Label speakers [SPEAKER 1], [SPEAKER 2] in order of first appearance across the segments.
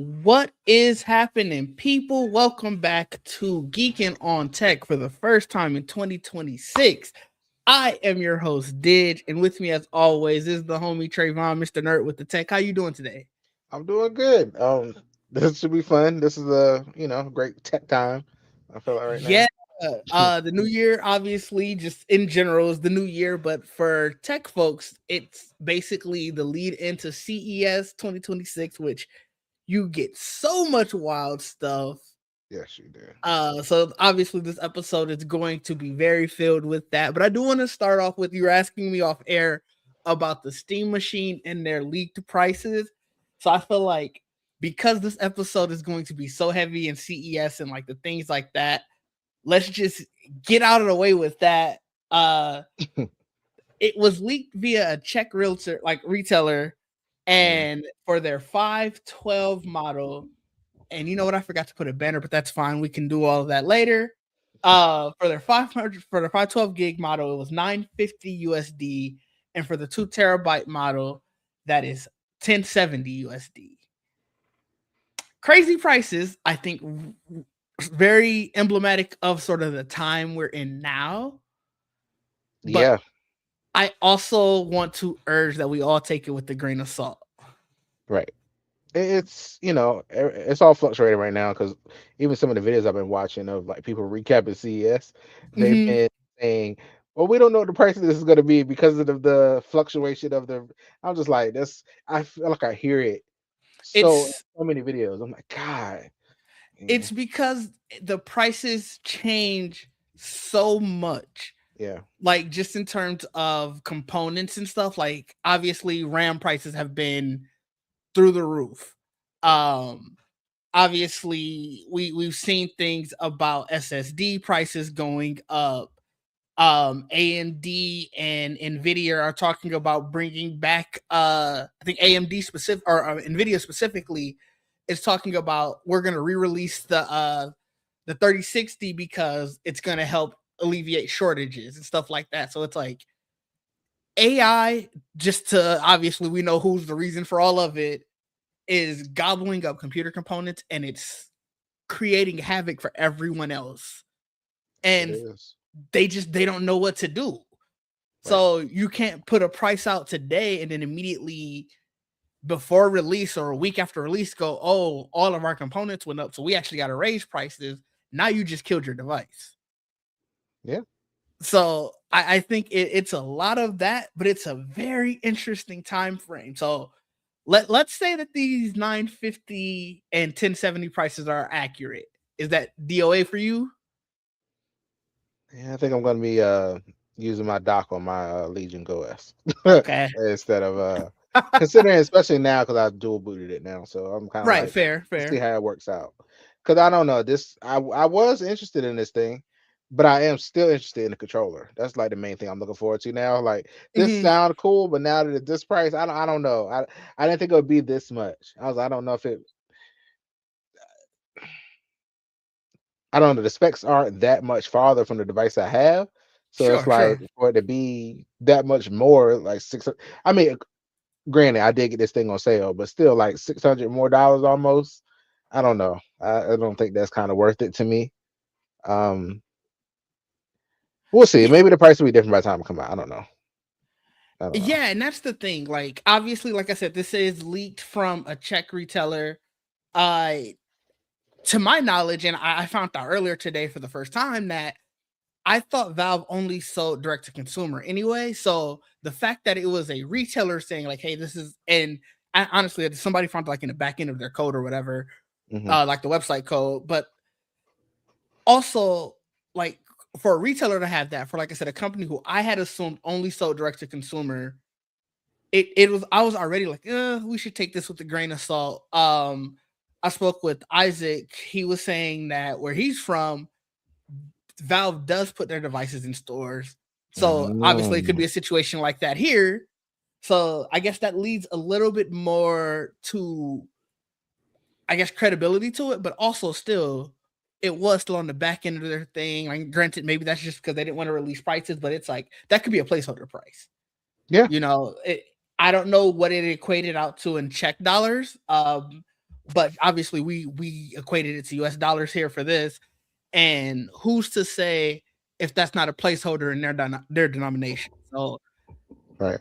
[SPEAKER 1] What is happening, people? Welcome back to Geekin on Tech for the first time in 2026. I am your host, Didge, and with me, as always, is the homie Trayvon, Mr. Nerd with the Tech. How you doing today?
[SPEAKER 2] I'm doing good. This should be fun. This is a great tech time. I feel like right
[SPEAKER 1] Yeah,
[SPEAKER 2] now.
[SPEAKER 1] the new year, obviously, just in general, is the new year, but for tech folks, it's basically the lead into CES 2026, which you get so much wild stuff.
[SPEAKER 2] Yes, you do.
[SPEAKER 1] So obviously this episode is going to be very filled with that. But I do want to start off with you asking me off air about the Steam Machine and their leaked prices. So I feel like because this episode is going to be so heavy in CES and like the things like that, let's just get out of the way with that. Uh it was leaked via a Czech realtor like retailer,
[SPEAKER 2] Mhm.
[SPEAKER 1] and for their 512 model, and you know what? I forgot to put a banner, but that's fine. We can do all of that later. For their 500 for the 512 gig model, it was 950 USD, and for the 2 terabyte model, that is 1070 USD. Crazy prices, I think, very emblematic of sort of the time we're in now. But
[SPEAKER 2] Yeah,
[SPEAKER 1] I also want to urge that we all take it with a grain of salt.
[SPEAKER 2] right. It's it's all fluctuating right now because even some of the videos I've been watching of like people recapping CES, they've
[SPEAKER 1] Mhm.
[SPEAKER 2] been saying, "Well, we don't know what the price of this is going to be because of the fluctuation of the." I'm just like this. I feel like I hear it
[SPEAKER 1] It's
[SPEAKER 2] so many videos. I'm like, God. Yeah,
[SPEAKER 1] it's because the prices change so much,
[SPEAKER 2] yeah,
[SPEAKER 1] like just in terms of components and stuff. Like obviously RAM prices have been through the roof. um Obviously we've seen things about SSD prices going up. AMD and Nvidia are talking about bringing back, I think AMD specific, or Nvidia specifically is talking about, we're going to re-release the 3060 because it's going to help alleviate shortages and stuff like that. So it's like AI, just to, obviously we know who's the reason for all of it, is gobbling up computer components, and it's creating havoc for everyone else.
[SPEAKER 2] it
[SPEAKER 1] And
[SPEAKER 2] is.
[SPEAKER 1] they don't know what to do.
[SPEAKER 2] Right.
[SPEAKER 1] So you can't put a price out today and then immediately before release or a week after release go, oh, all of our components went up, so we actually got to raise prices. Now you just killed your device.
[SPEAKER 2] Yeah.
[SPEAKER 1] So I think it's a lot of that, but it's a very interesting time frame. So let's say that these 950 and 1070 prices are accurate. Is that DOA for you?
[SPEAKER 2] Yeah, I think I'm gonna be using my dock on my Legion Go S
[SPEAKER 1] Okay.
[SPEAKER 2] instead of considering, especially now because I dual booted it now, so I'm kind of
[SPEAKER 1] Right,
[SPEAKER 2] like,
[SPEAKER 1] fair,
[SPEAKER 2] let's see
[SPEAKER 1] fair.
[SPEAKER 2] how it works out. Because I don't know this, I was interested in this thing, but I am still interested in the controller. That's like the main thing I'm looking forward to now. Like this
[SPEAKER 1] Mhm.
[SPEAKER 2] sound cool, but now that it's this price, I don't know. I didn't think it would be this much. I don't know if it. I don't know. The specs aren't that much farther from the device I have. So it's
[SPEAKER 1] Sure,
[SPEAKER 2] like
[SPEAKER 1] sure.
[SPEAKER 2] for it to be that much more, like 600. I mean, granted, I did get this thing on sale, but still like $600 more almost. I don't know. I don't think that's kind of worth it to me. Um, we'll see.
[SPEAKER 1] Yeah,
[SPEAKER 2] Maybe the price will be different by the time it come out. I don't know. I don't know.
[SPEAKER 1] yeah, and that's the thing. Like, obviously, like I said, this is leaked from a Czech retailer. Uh, to my knowledge, and I found out earlier today for the first time that I thought Valve only sold direct to consumer anyway. So the fact that it was a retailer saying like, "Hey, this is," and honestly, somebody found like in the back end of their code or whatever,
[SPEAKER 2] Hmm.
[SPEAKER 1] like the website code, but also like for a retailer to have that, for like I said, a company who I had assumed only sold direct to consumer, it was, I was already like, we should take this with a grain of salt. I spoke with Isaac. He was saying that where he's from, Valve does put their devices in stores. So obviously it could
[SPEAKER 2] Mm.
[SPEAKER 1] be a situation like that here. So I guess that leads a little bit more to, I guess, credibility to it, but also still it was still on the back end of their thing. Like, granted, maybe that's just because they didn't want to release prices, but it's like that could be a placeholder price.
[SPEAKER 2] Yeah.
[SPEAKER 1] You know, I don't know what it equated out to in Czech dollars. but obviously we equated it to US dollars here for this. And who's to say if that's not a placeholder in their denomination? So
[SPEAKER 2] Right.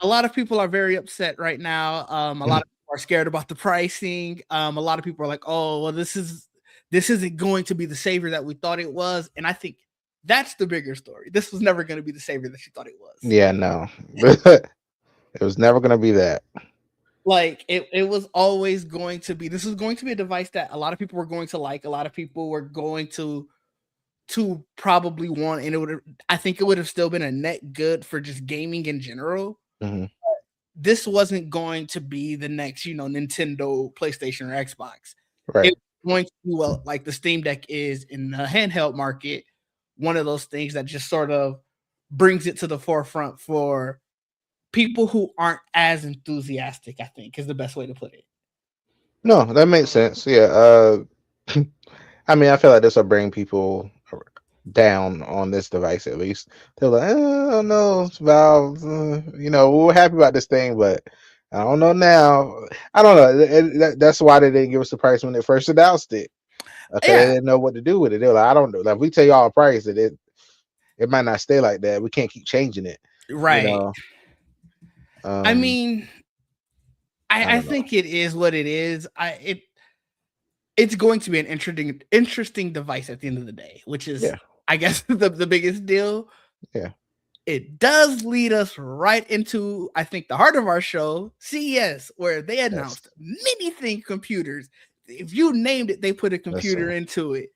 [SPEAKER 1] a lot of people are very upset right now. A lot of people are scared about the pricing. A lot of people are like, "Oh, well, this isn't going to be the savior that we thought it was." And I think that's the bigger story. This was never going to be the savior that you thought it was.
[SPEAKER 2] Yeah, no. It was never gonna be that.
[SPEAKER 1] Like it was always going to be. This was going to be a device that a lot of people were going to like. A lot of people were going to probably want, and it would. I think it would have still been a net good for just gaming in general.
[SPEAKER 2] Hmm.
[SPEAKER 1] This wasn't going to be the next, Nintendo, PlayStation, or Xbox.
[SPEAKER 2] Right.
[SPEAKER 1] It was going to be, well, like the Steam Deck is in the handheld market, one of those things that just sort of brings it to the forefront for people who aren't as enthusiastic, I think is the best way to put it.
[SPEAKER 2] No, that makes sense. Yeah. I mean, I feel like this will bring people down on this device at least. They're like, I don't know, Valve. We were happy about this thing, but I don't know now. I don't know. That's why they didn't give us the price when they first announced it. Okay, they
[SPEAKER 1] Yeah,
[SPEAKER 2] didn't know what to do with it. They're like, I don't know. Like, if we tell y'all a price, it might not stay like that. We can't keep changing it. You
[SPEAKER 1] right.
[SPEAKER 2] know.
[SPEAKER 1] I
[SPEAKER 2] Um,
[SPEAKER 1] mean,
[SPEAKER 2] I
[SPEAKER 1] I
[SPEAKER 2] don't know.
[SPEAKER 1] think it is what it is. It's going to be an interesting device at the end of the day, which is,
[SPEAKER 2] Yeah,
[SPEAKER 1] I guess, the biggest deal.
[SPEAKER 2] yeah.
[SPEAKER 1] It does lead us right into, I think, the heart of our show, CES, where they
[SPEAKER 2] Yes.
[SPEAKER 1] announced many thing computers. If you named it, they put a computer
[SPEAKER 2] Listen,
[SPEAKER 1] into it.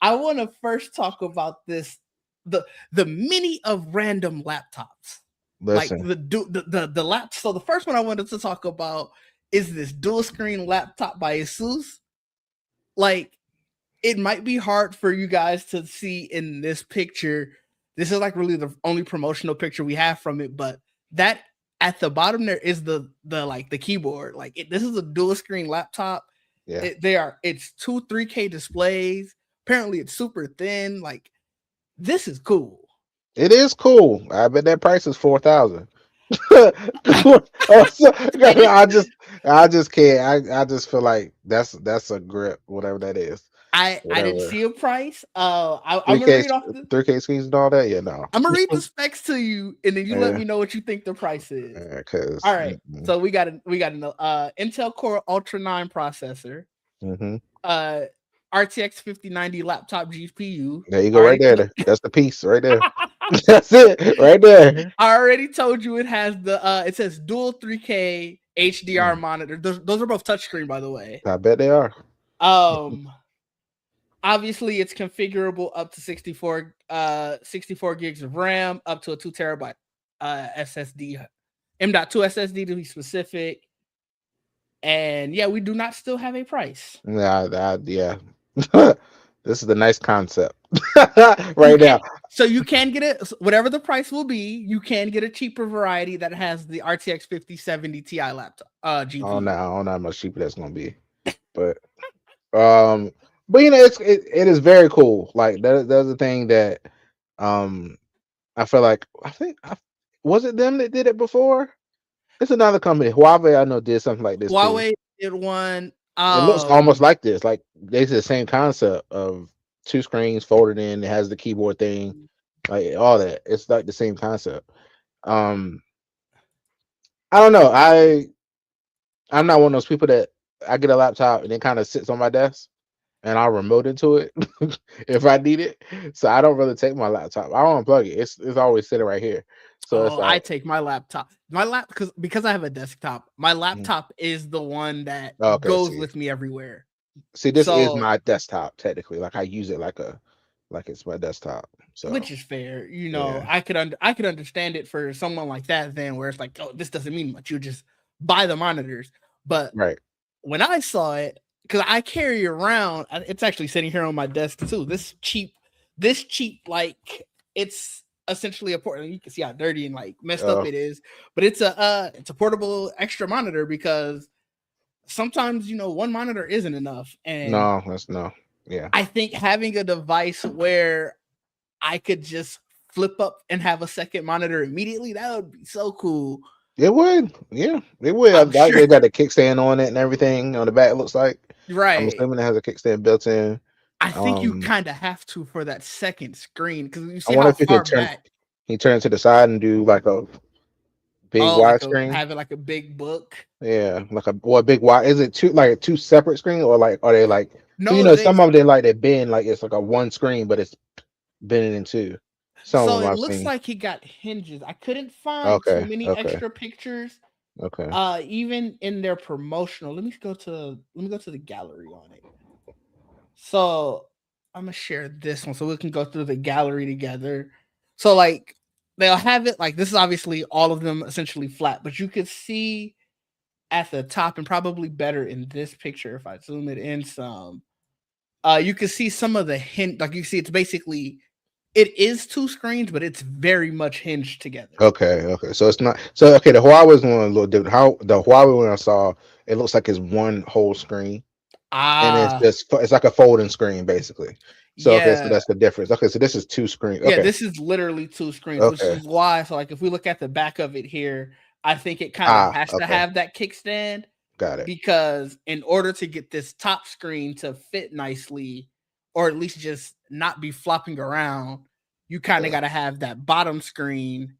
[SPEAKER 1] I want to first talk about the mini of random laptops, like
[SPEAKER 2] listen.
[SPEAKER 1] the lap. So the first one I wanted to talk about is this dual screen laptop by Asus. Like, it might be hard for you guys to see in this picture. This is like really the only promotional picture we have from it, but that at the bottom there is the like the keyboard. Like, this is a dual screen laptop.
[SPEAKER 2] Yeah,
[SPEAKER 1] It's two 3K displays. Apparently it's super thin. Like, this is cool.
[SPEAKER 2] it is cool. I bet that price is 4,000. Oh, I just can't. I just feel like that's a grip, whatever that is,
[SPEAKER 1] I didn't
[SPEAKER 2] whatever.
[SPEAKER 1] see a price. I'm
[SPEAKER 2] Three
[SPEAKER 1] gonna
[SPEAKER 2] K,
[SPEAKER 1] read off the
[SPEAKER 2] 3K screens and all that. Yeah, no.
[SPEAKER 1] I'm gonna read the specs to you, and then you let
[SPEAKER 2] Yeah,
[SPEAKER 1] me know what you think the price is. All
[SPEAKER 2] because
[SPEAKER 1] right. So we got an Intel Core Ultra 9 processor,
[SPEAKER 2] hmm
[SPEAKER 1] uh RTX 5090 laptop GPU.
[SPEAKER 2] there you
[SPEAKER 1] I
[SPEAKER 2] go, right
[SPEAKER 1] already
[SPEAKER 2] there.
[SPEAKER 1] told
[SPEAKER 2] That's the piece right there. That's it, right there.
[SPEAKER 1] I already told you it has it says dual 3K HDR
[SPEAKER 2] Mm,
[SPEAKER 1] monitor. Those are both touchscreen, by the way.
[SPEAKER 2] I bet they are.
[SPEAKER 1] Um Obviously it's configurable up to 64 gigs of RAM, up to a 2 terabyte SSD, M.2 SSD to be specific. And yeah, we do not still have a price.
[SPEAKER 2] Yeah. This is the nice concept
[SPEAKER 1] You
[SPEAKER 2] right
[SPEAKER 1] can
[SPEAKER 2] now.
[SPEAKER 1] you can get it, whatever the price will be. You can get a cheaper variety that has the RTX 5070 Ti laptop GPU.
[SPEAKER 2] I don't know how much cheaper that's gonna be, but um, it is very cool. Like that's the thing that um I feel like was it them that did it before? It's another company. Huawei I know did something like this too.
[SPEAKER 1] Huawei did one.
[SPEAKER 2] It looks almost like this. Like they did the same concept of two screens folded in. It has the keyboard thing, like all that. It's like the same concept. Um, I don't know. I'm not one of those people that I get a laptop and it kind of sits on my desk and I'll remote into it if I need it. So I don't really take my laptop. I don't unplug it. It's always sitting right here. So it's
[SPEAKER 1] Oh, I
[SPEAKER 2] like,
[SPEAKER 1] take my laptop. My lap because I have a desktop. My
[SPEAKER 2] mm,
[SPEAKER 1] laptop is the one that
[SPEAKER 2] okay,
[SPEAKER 1] goes with me everywhere.
[SPEAKER 2] this is
[SPEAKER 1] So,
[SPEAKER 2] my desktop technically. Like I use it like it's my desktop. So
[SPEAKER 1] which is fair.
[SPEAKER 2] yeah,
[SPEAKER 1] I could understand it for someone like that then, where it's like, "Oh, this doesn't mean much. You just buy the monitors." But
[SPEAKER 2] right.
[SPEAKER 1] when I saw it, because I carry around, it's actually sitting here on my desk too. This cheap, like, it's essentially a port. You can see how dirty and like messed up
[SPEAKER 2] Uh,
[SPEAKER 1] it is, but it's a portable extra monitor because sometimes one monitor isn't enough, and
[SPEAKER 2] no, that's no. Yeah,
[SPEAKER 1] I think having a device where I could just flip up and have a second monitor immediately, that would be so cool.
[SPEAKER 2] It would, yeah, it would. I
[SPEAKER 1] I'm
[SPEAKER 2] like
[SPEAKER 1] sure.
[SPEAKER 2] they got the kickstand on it and everything on the back. It looks like I'm
[SPEAKER 1] Right.
[SPEAKER 2] assuming it has a kickstand built in.
[SPEAKER 1] I think you
[SPEAKER 2] Um,
[SPEAKER 1] kind of have to for that second screen because you
[SPEAKER 2] I
[SPEAKER 1] see
[SPEAKER 2] wonder
[SPEAKER 1] how
[SPEAKER 2] if you
[SPEAKER 1] far
[SPEAKER 2] could turn
[SPEAKER 1] back.
[SPEAKER 2] he turn to the side and do like a big
[SPEAKER 1] Oh, like
[SPEAKER 2] widescreen.
[SPEAKER 1] have it like a big book.
[SPEAKER 2] Yeah, like a or a big wide. Is it two separate screens or like are they like? Cause you
[SPEAKER 1] No,
[SPEAKER 2] know
[SPEAKER 1] they.
[SPEAKER 2] some of them they like they bend like it's like a one screen, but it's bending in two. Some of
[SPEAKER 1] So
[SPEAKER 2] them
[SPEAKER 1] it
[SPEAKER 2] I've
[SPEAKER 1] looks
[SPEAKER 2] seen.
[SPEAKER 1] like he got hinges. I couldn't find too
[SPEAKER 2] Okay,
[SPEAKER 1] many
[SPEAKER 2] okay,
[SPEAKER 1] extra pictures.
[SPEAKER 2] okay.
[SPEAKER 1] Even in their promotional. Let me go to the gallery on it. So I'm gonna share this one so we can go through the gallery together. So like they'll have it like this is obviously all of them essentially flat, but you could see at the top and probably better in this picture if I zoom it in some. You can see some of the hint like you see it's basically it is two screens, but it's very much hinged together.
[SPEAKER 2] Okay, okay. So it's not so okay. The Huawei's one a little different. How the Huawei one I saw, it looks like it's one whole screen, and it's
[SPEAKER 1] Ah,
[SPEAKER 2] just it's like a folding screen basically. So okay, so
[SPEAKER 1] yeah.
[SPEAKER 2] that's the difference. Okay, so this is two screens.
[SPEAKER 1] Yeah,
[SPEAKER 2] Okay,
[SPEAKER 1] this is literally two screens, which
[SPEAKER 2] okay,
[SPEAKER 1] is why so like if we look at the back of it here, I think it kind of
[SPEAKER 2] ah,
[SPEAKER 1] has to
[SPEAKER 2] okay,
[SPEAKER 1] have that kickstand
[SPEAKER 2] got it.
[SPEAKER 1] because in order to get this top screen to fit nicely or at least just not be flopping around, you kind of
[SPEAKER 2] Yeah,
[SPEAKER 1] got to have that bottom screen.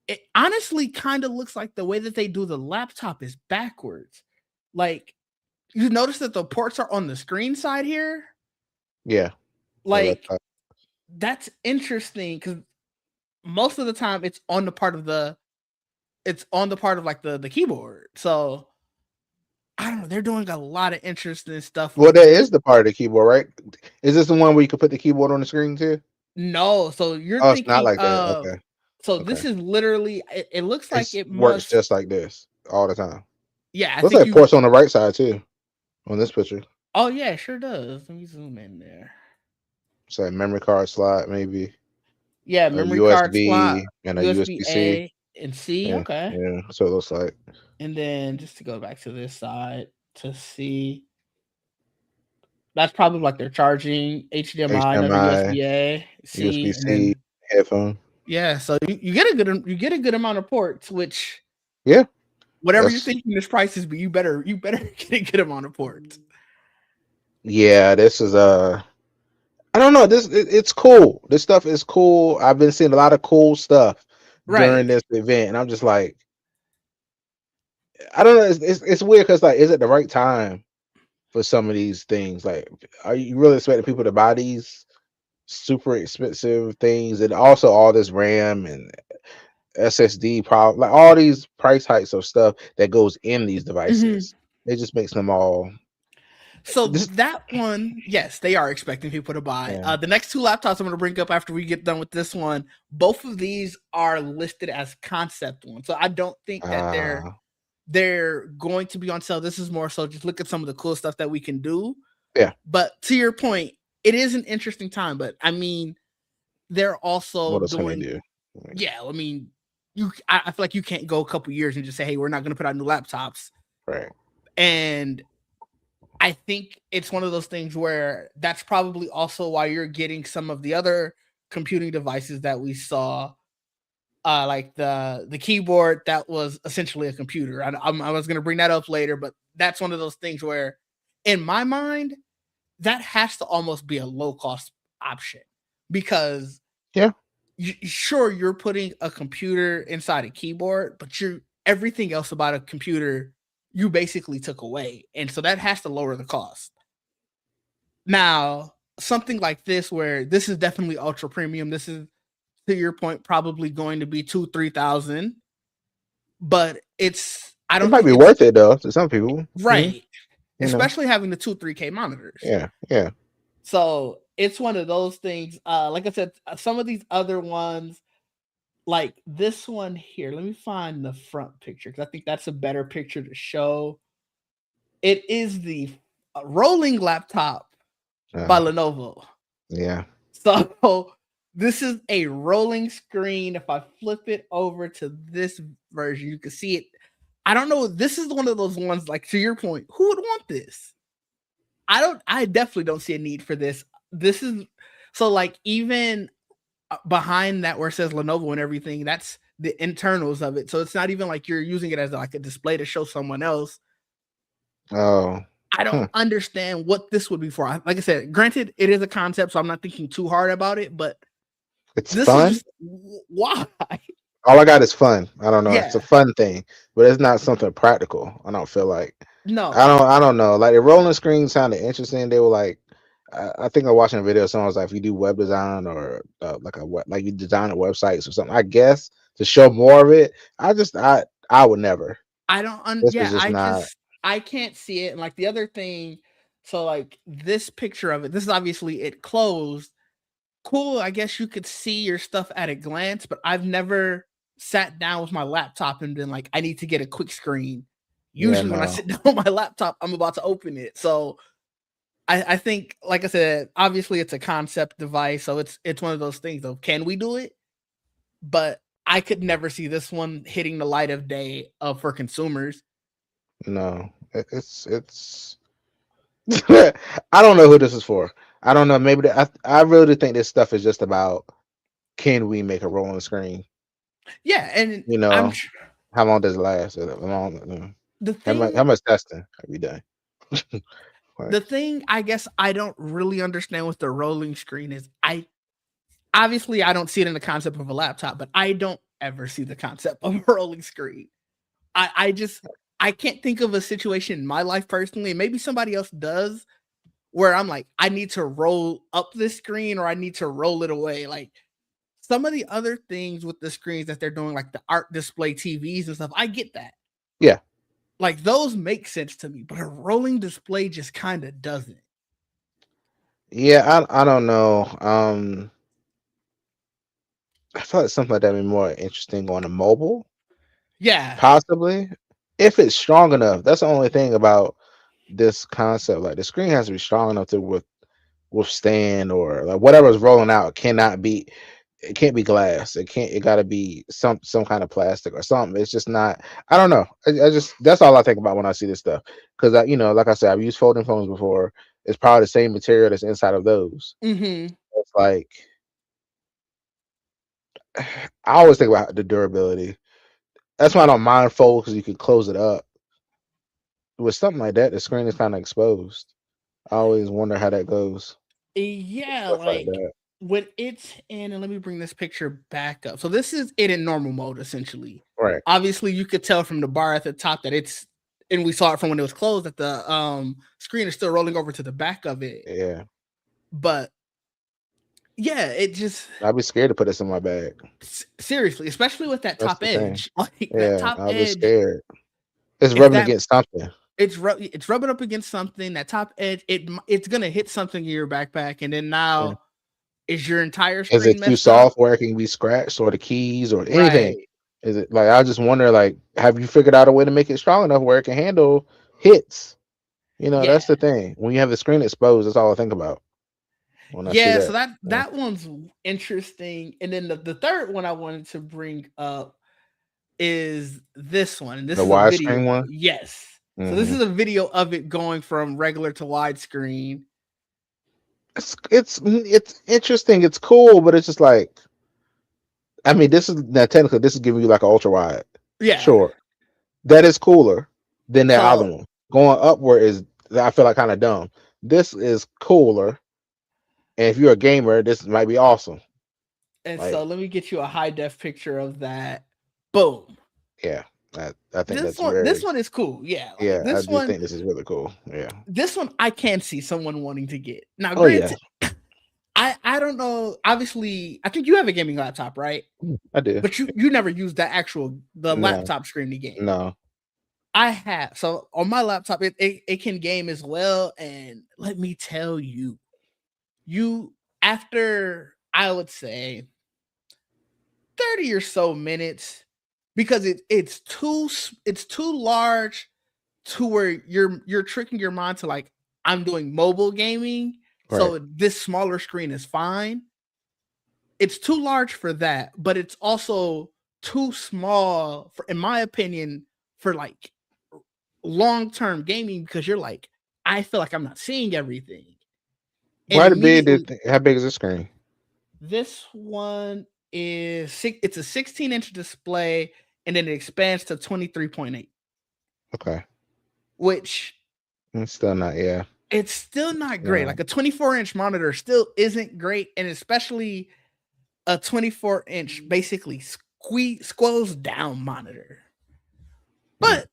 [SPEAKER 1] It honestly kind of looks like the way that they do the laptop is backwards. Like you notice that the ports are on the screen side here.
[SPEAKER 2] yeah. The
[SPEAKER 1] Like
[SPEAKER 2] laptop.
[SPEAKER 1] that's interesting because most of the time it's on the part of like the keyboard. So I don't know. They're doing a lot of interesting stuff
[SPEAKER 2] Well,
[SPEAKER 1] with
[SPEAKER 2] that
[SPEAKER 1] this.
[SPEAKER 2] is the part of the keyboard, right? Is this the one where you can put the keyboard on the screen too?
[SPEAKER 1] No, so you're
[SPEAKER 2] Oh, it's not
[SPEAKER 1] thinking
[SPEAKER 2] like that.
[SPEAKER 1] of
[SPEAKER 2] Okay,
[SPEAKER 1] so
[SPEAKER 2] okay.
[SPEAKER 1] this is literally it looks like
[SPEAKER 2] It
[SPEAKER 1] it
[SPEAKER 2] works
[SPEAKER 1] must
[SPEAKER 2] just like this all the time.
[SPEAKER 1] yeah, I
[SPEAKER 2] Looks
[SPEAKER 1] think
[SPEAKER 2] like
[SPEAKER 1] you
[SPEAKER 2] ports on the right side too on this picture.
[SPEAKER 1] oh yeah, it sure does. Let me zoom in there.
[SPEAKER 2] So memory card slot maybe.
[SPEAKER 1] Yeah,
[SPEAKER 2] A
[SPEAKER 1] memory card slot,
[SPEAKER 2] USB and a
[SPEAKER 1] USB
[SPEAKER 2] USB C.
[SPEAKER 1] A and C.
[SPEAKER 2] Yeah,
[SPEAKER 1] Okay.
[SPEAKER 2] yeah. So it looks like
[SPEAKER 1] And then just to go back to this side to see that's probably like they're charging HDMI, another
[SPEAKER 2] HDMI,
[SPEAKER 1] USB A,
[SPEAKER 2] USB
[SPEAKER 1] C, and
[SPEAKER 2] C,
[SPEAKER 1] then
[SPEAKER 2] headphone.
[SPEAKER 1] yeah, so you get a good amount of ports, which
[SPEAKER 2] Yeah,
[SPEAKER 1] whatever you're
[SPEAKER 2] that's
[SPEAKER 1] thinking this price is, but you better get a good amount of ports.
[SPEAKER 2] yeah. This is I don't know. It's cool. This stuff is cool. I've been seeing a lot of cool stuff during
[SPEAKER 1] Right.
[SPEAKER 2] this event, and I'm just like, I don't know. It's weird because like, is it the right time for some of these things? Like, are you really expecting people to buy these super expensive things, and also all this RAM and SSD problem, like all these price hikes of stuff that goes in these
[SPEAKER 1] Mhm.
[SPEAKER 2] devices? It just makes them all
[SPEAKER 1] So
[SPEAKER 2] just
[SPEAKER 1] that one, yes, they are expecting people to buy.
[SPEAKER 2] yeah.
[SPEAKER 1] The next two laptops I'm going to bring up after we get done with this one, both of these are listed as concept ones. So I don't think that
[SPEAKER 2] Uh,
[SPEAKER 1] they're going to be on sale. This is more so just look at some of the cool stuff that we can do.
[SPEAKER 2] yeah.
[SPEAKER 1] But to your point, it is an interesting time. But I mean, they're also
[SPEAKER 2] What else can they
[SPEAKER 1] doing
[SPEAKER 2] do?
[SPEAKER 1] yeah, I mean, I feel like you can't go a couple years and just say, "Hey, we're not going to put out new laptops."
[SPEAKER 2] Right.
[SPEAKER 1] And I think it's one of those things where that's probably also why you're getting some of the other computing devices that we saw, like the keyboard that was essentially a computer. I was going to bring that up later, but that's one of those things where, in my mind, that has to almost be a low cost option because
[SPEAKER 2] Yeah.
[SPEAKER 1] sure you're putting a computer inside a keyboard, but you're everything else about a computer you basically took away, and so that has to lower the cost. Now, something like this, where this is definitely ultra premium, this is to your point probably going to be 2-3 thousand, but it's I
[SPEAKER 2] It
[SPEAKER 1] don't
[SPEAKER 2] might
[SPEAKER 1] think
[SPEAKER 2] be
[SPEAKER 1] it's
[SPEAKER 2] worth it though to some people.
[SPEAKER 1] right,
[SPEAKER 2] You know.
[SPEAKER 1] especially having the 2 3K monitors.
[SPEAKER 2] Yeah. Yeah.
[SPEAKER 1] So it's one of those things. Like I said, some of these other ones like this one here, let me find the front picture because I think that's a better picture to show. It is the rolling laptop by
[SPEAKER 2] Uh,
[SPEAKER 1] Lenovo.
[SPEAKER 2] yeah.
[SPEAKER 1] So this is a rolling screen. If I flip it over to this version, you can see it. I don't know. This is one of those ones, like to your point, who would want this? I definitely don't see a need for this. This is so like even behind that where it says Lenovo and everything, the internals of it. So it's not even like you're using it as like a display to show someone else.
[SPEAKER 2] Oh,
[SPEAKER 1] I don't understand what this would be for. Like I said, granted, it is a concept, so I'm not thinking too hard about it, but
[SPEAKER 2] it's
[SPEAKER 1] this is
[SPEAKER 2] fun.
[SPEAKER 1] just why.
[SPEAKER 2] All I got is fun. I don't know. It's a
[SPEAKER 1] Yeah.
[SPEAKER 2] fun thing, but it's not something practical. I don't feel like.
[SPEAKER 1] No.
[SPEAKER 2] I don't know. Like the rolling screen sounded interesting. They were like, I think I was watching a video. Someone was like, if you do web design or like you design websites or something, I guess to show more of it. I would never.
[SPEAKER 1] I don't
[SPEAKER 2] This was
[SPEAKER 1] yeah,
[SPEAKER 2] just not.
[SPEAKER 1] I can't see it. And like the other thing, so like this picture of it, this is obviously it closed. Cool, I guess you could see your stuff at a glance, but I've never sat down with my laptop and been like, I need to get a quick screen.
[SPEAKER 2] Yeah,
[SPEAKER 1] Usually when I
[SPEAKER 2] no,
[SPEAKER 1] sit down with my laptop, I'm about to open it. So I think, like I said, obviously it's a concept device, so it's one of those things of can we do it? But I could never see this one hitting the light of day for consumers.
[SPEAKER 2] no. It's. I don't know who this is for. I don't know. Maybe I really think this stuff is just about can we make a rolling screen?
[SPEAKER 1] Yeah, and
[SPEAKER 2] You
[SPEAKER 1] I'm
[SPEAKER 2] know, how long does it last? How long?
[SPEAKER 1] the
[SPEAKER 2] How
[SPEAKER 1] thing
[SPEAKER 2] much testing have you done? Like,
[SPEAKER 1] the thing I guess I don't really understand with the rolling screen is I obviously I don't see it in the concept of a laptop, but I don't ever see the concept of a rolling screen. I just I can't think of a situation in my life personally, and maybe somebody else does, where I'm like, I need to roll up this screen or I need to roll it away. Like some of the other things with the screens that they're doing, like the art display TVs and stuff, I get that.
[SPEAKER 2] yeah,
[SPEAKER 1] Like those make sense to me, but a rolling display just kind of doesn't.
[SPEAKER 2] yeah. I don't know. I feel like something like that would be more interesting on a mobile,
[SPEAKER 1] Yeah.
[SPEAKER 2] possibly if it's strong enough. That's the only thing about this concept. Like the screen has to be strong enough to withstand or like whatever's rolling out cannot be. It can't be glass. It got to be some kind of plastic or something. It's just not. I don't know. I just that's all I think about when I see this stuff. Because like I said, I've used folding phones before. It's probably the same material that's inside of those.
[SPEAKER 1] Mm-hmm.
[SPEAKER 2] It's like I always think about the durability. That's why I don't mind fold because you can close it up. With something like that, the screen is kind of exposed. I always wonder how that goes.
[SPEAKER 1] Yeah,
[SPEAKER 2] Stuff like
[SPEAKER 1] like
[SPEAKER 2] that.
[SPEAKER 1] when it's in, and let me bring this picture back up. So this is it in normal mode, essentially.
[SPEAKER 2] Right.
[SPEAKER 1] Obviously, you could tell from the bar at the top that it's, and we saw it from when it was closed that the screen is still rolling over to the back of it.
[SPEAKER 2] Yeah.
[SPEAKER 1] But yeah, it just
[SPEAKER 2] I'd be scared to put this in my bag.
[SPEAKER 1] seriously, especially with that
[SPEAKER 2] That's
[SPEAKER 1] top
[SPEAKER 2] the thing.
[SPEAKER 1] edge, like that
[SPEAKER 2] Yeah,
[SPEAKER 1] top
[SPEAKER 2] I'll be
[SPEAKER 1] edge,
[SPEAKER 2] scared. It's
[SPEAKER 1] if
[SPEAKER 2] rubbing
[SPEAKER 1] that
[SPEAKER 2] against something.
[SPEAKER 1] it's rubbing up against something, that top edge, it's gonna hit something in your backpack, and then
[SPEAKER 2] Yeah.
[SPEAKER 1] now is your entire
[SPEAKER 2] Is
[SPEAKER 1] screen
[SPEAKER 2] it too
[SPEAKER 1] messed up?
[SPEAKER 2] soft where it can be scratched or the keys or anything?
[SPEAKER 1] Right.
[SPEAKER 2] Is it like I just wonder like have you figured out a way to make it strong enough where it can handle hits?
[SPEAKER 1] Yeah.
[SPEAKER 2] That's the thing. When you have the screen exposed, that's all I think about when I see
[SPEAKER 1] Yeah, so
[SPEAKER 2] that. Yeah.
[SPEAKER 1] that one's interesting. And then the third one I wanted to bring up is this one. And this
[SPEAKER 2] The
[SPEAKER 1] is a
[SPEAKER 2] widescreen
[SPEAKER 1] video.
[SPEAKER 2] one.
[SPEAKER 1] Yes. So this
[SPEAKER 2] Hmm.
[SPEAKER 1] is a video of it going from regular to widescreen.
[SPEAKER 2] It's interesting. It's cool, but it's just like I mean, this is now technically this is giving you like an ultra wide.
[SPEAKER 1] Yeah.
[SPEAKER 2] Sure, that is cooler than that other
[SPEAKER 1] So
[SPEAKER 2] one. Going upward is I feel like kind of dumb. This is cooler, and if you're a gamer, this might be awesome.
[SPEAKER 1] and so
[SPEAKER 2] Like,
[SPEAKER 1] let me get you a high def picture of that. Boom.
[SPEAKER 2] yeah, I think that's very
[SPEAKER 1] This one is cool. Yeah. Like
[SPEAKER 2] yeah. I do think this is really cool. Yeah.
[SPEAKER 1] this one I can see someone wanting to get. Now,
[SPEAKER 2] Oh yeah,
[SPEAKER 1] granted, I don't know. Obviously, I think you have a gaming laptop, right?
[SPEAKER 2] I do.
[SPEAKER 1] But you never use the
[SPEAKER 2] No,
[SPEAKER 1] laptop screen to game.
[SPEAKER 2] no.
[SPEAKER 1] I have. So on my laptop, it can game as well. And let me tell you, you after I would say 30 or so minutes, because it's too large to where you're tricking your mind to like I'm doing mobile gaming,
[SPEAKER 2] Right.
[SPEAKER 1] so this smaller screen is fine. It's too large for that, but it's also too small for, in my opinion, for like long-term gaming because you're like, I feel like I'm not seeing everything. And
[SPEAKER 2] Why the big?
[SPEAKER 1] immediately
[SPEAKER 2] How big is the screen?
[SPEAKER 1] this one, it's a 16-inch display, and then it expands to 23.8,
[SPEAKER 2] Okay.
[SPEAKER 1] which
[SPEAKER 2] It's still not. Yeah.
[SPEAKER 1] it's still not great.
[SPEAKER 2] No.
[SPEAKER 1] Like a 24-inch monitor still isn't great, and especially a 24-inch basically squeeze down monitor.
[SPEAKER 2] Mm.
[SPEAKER 1] But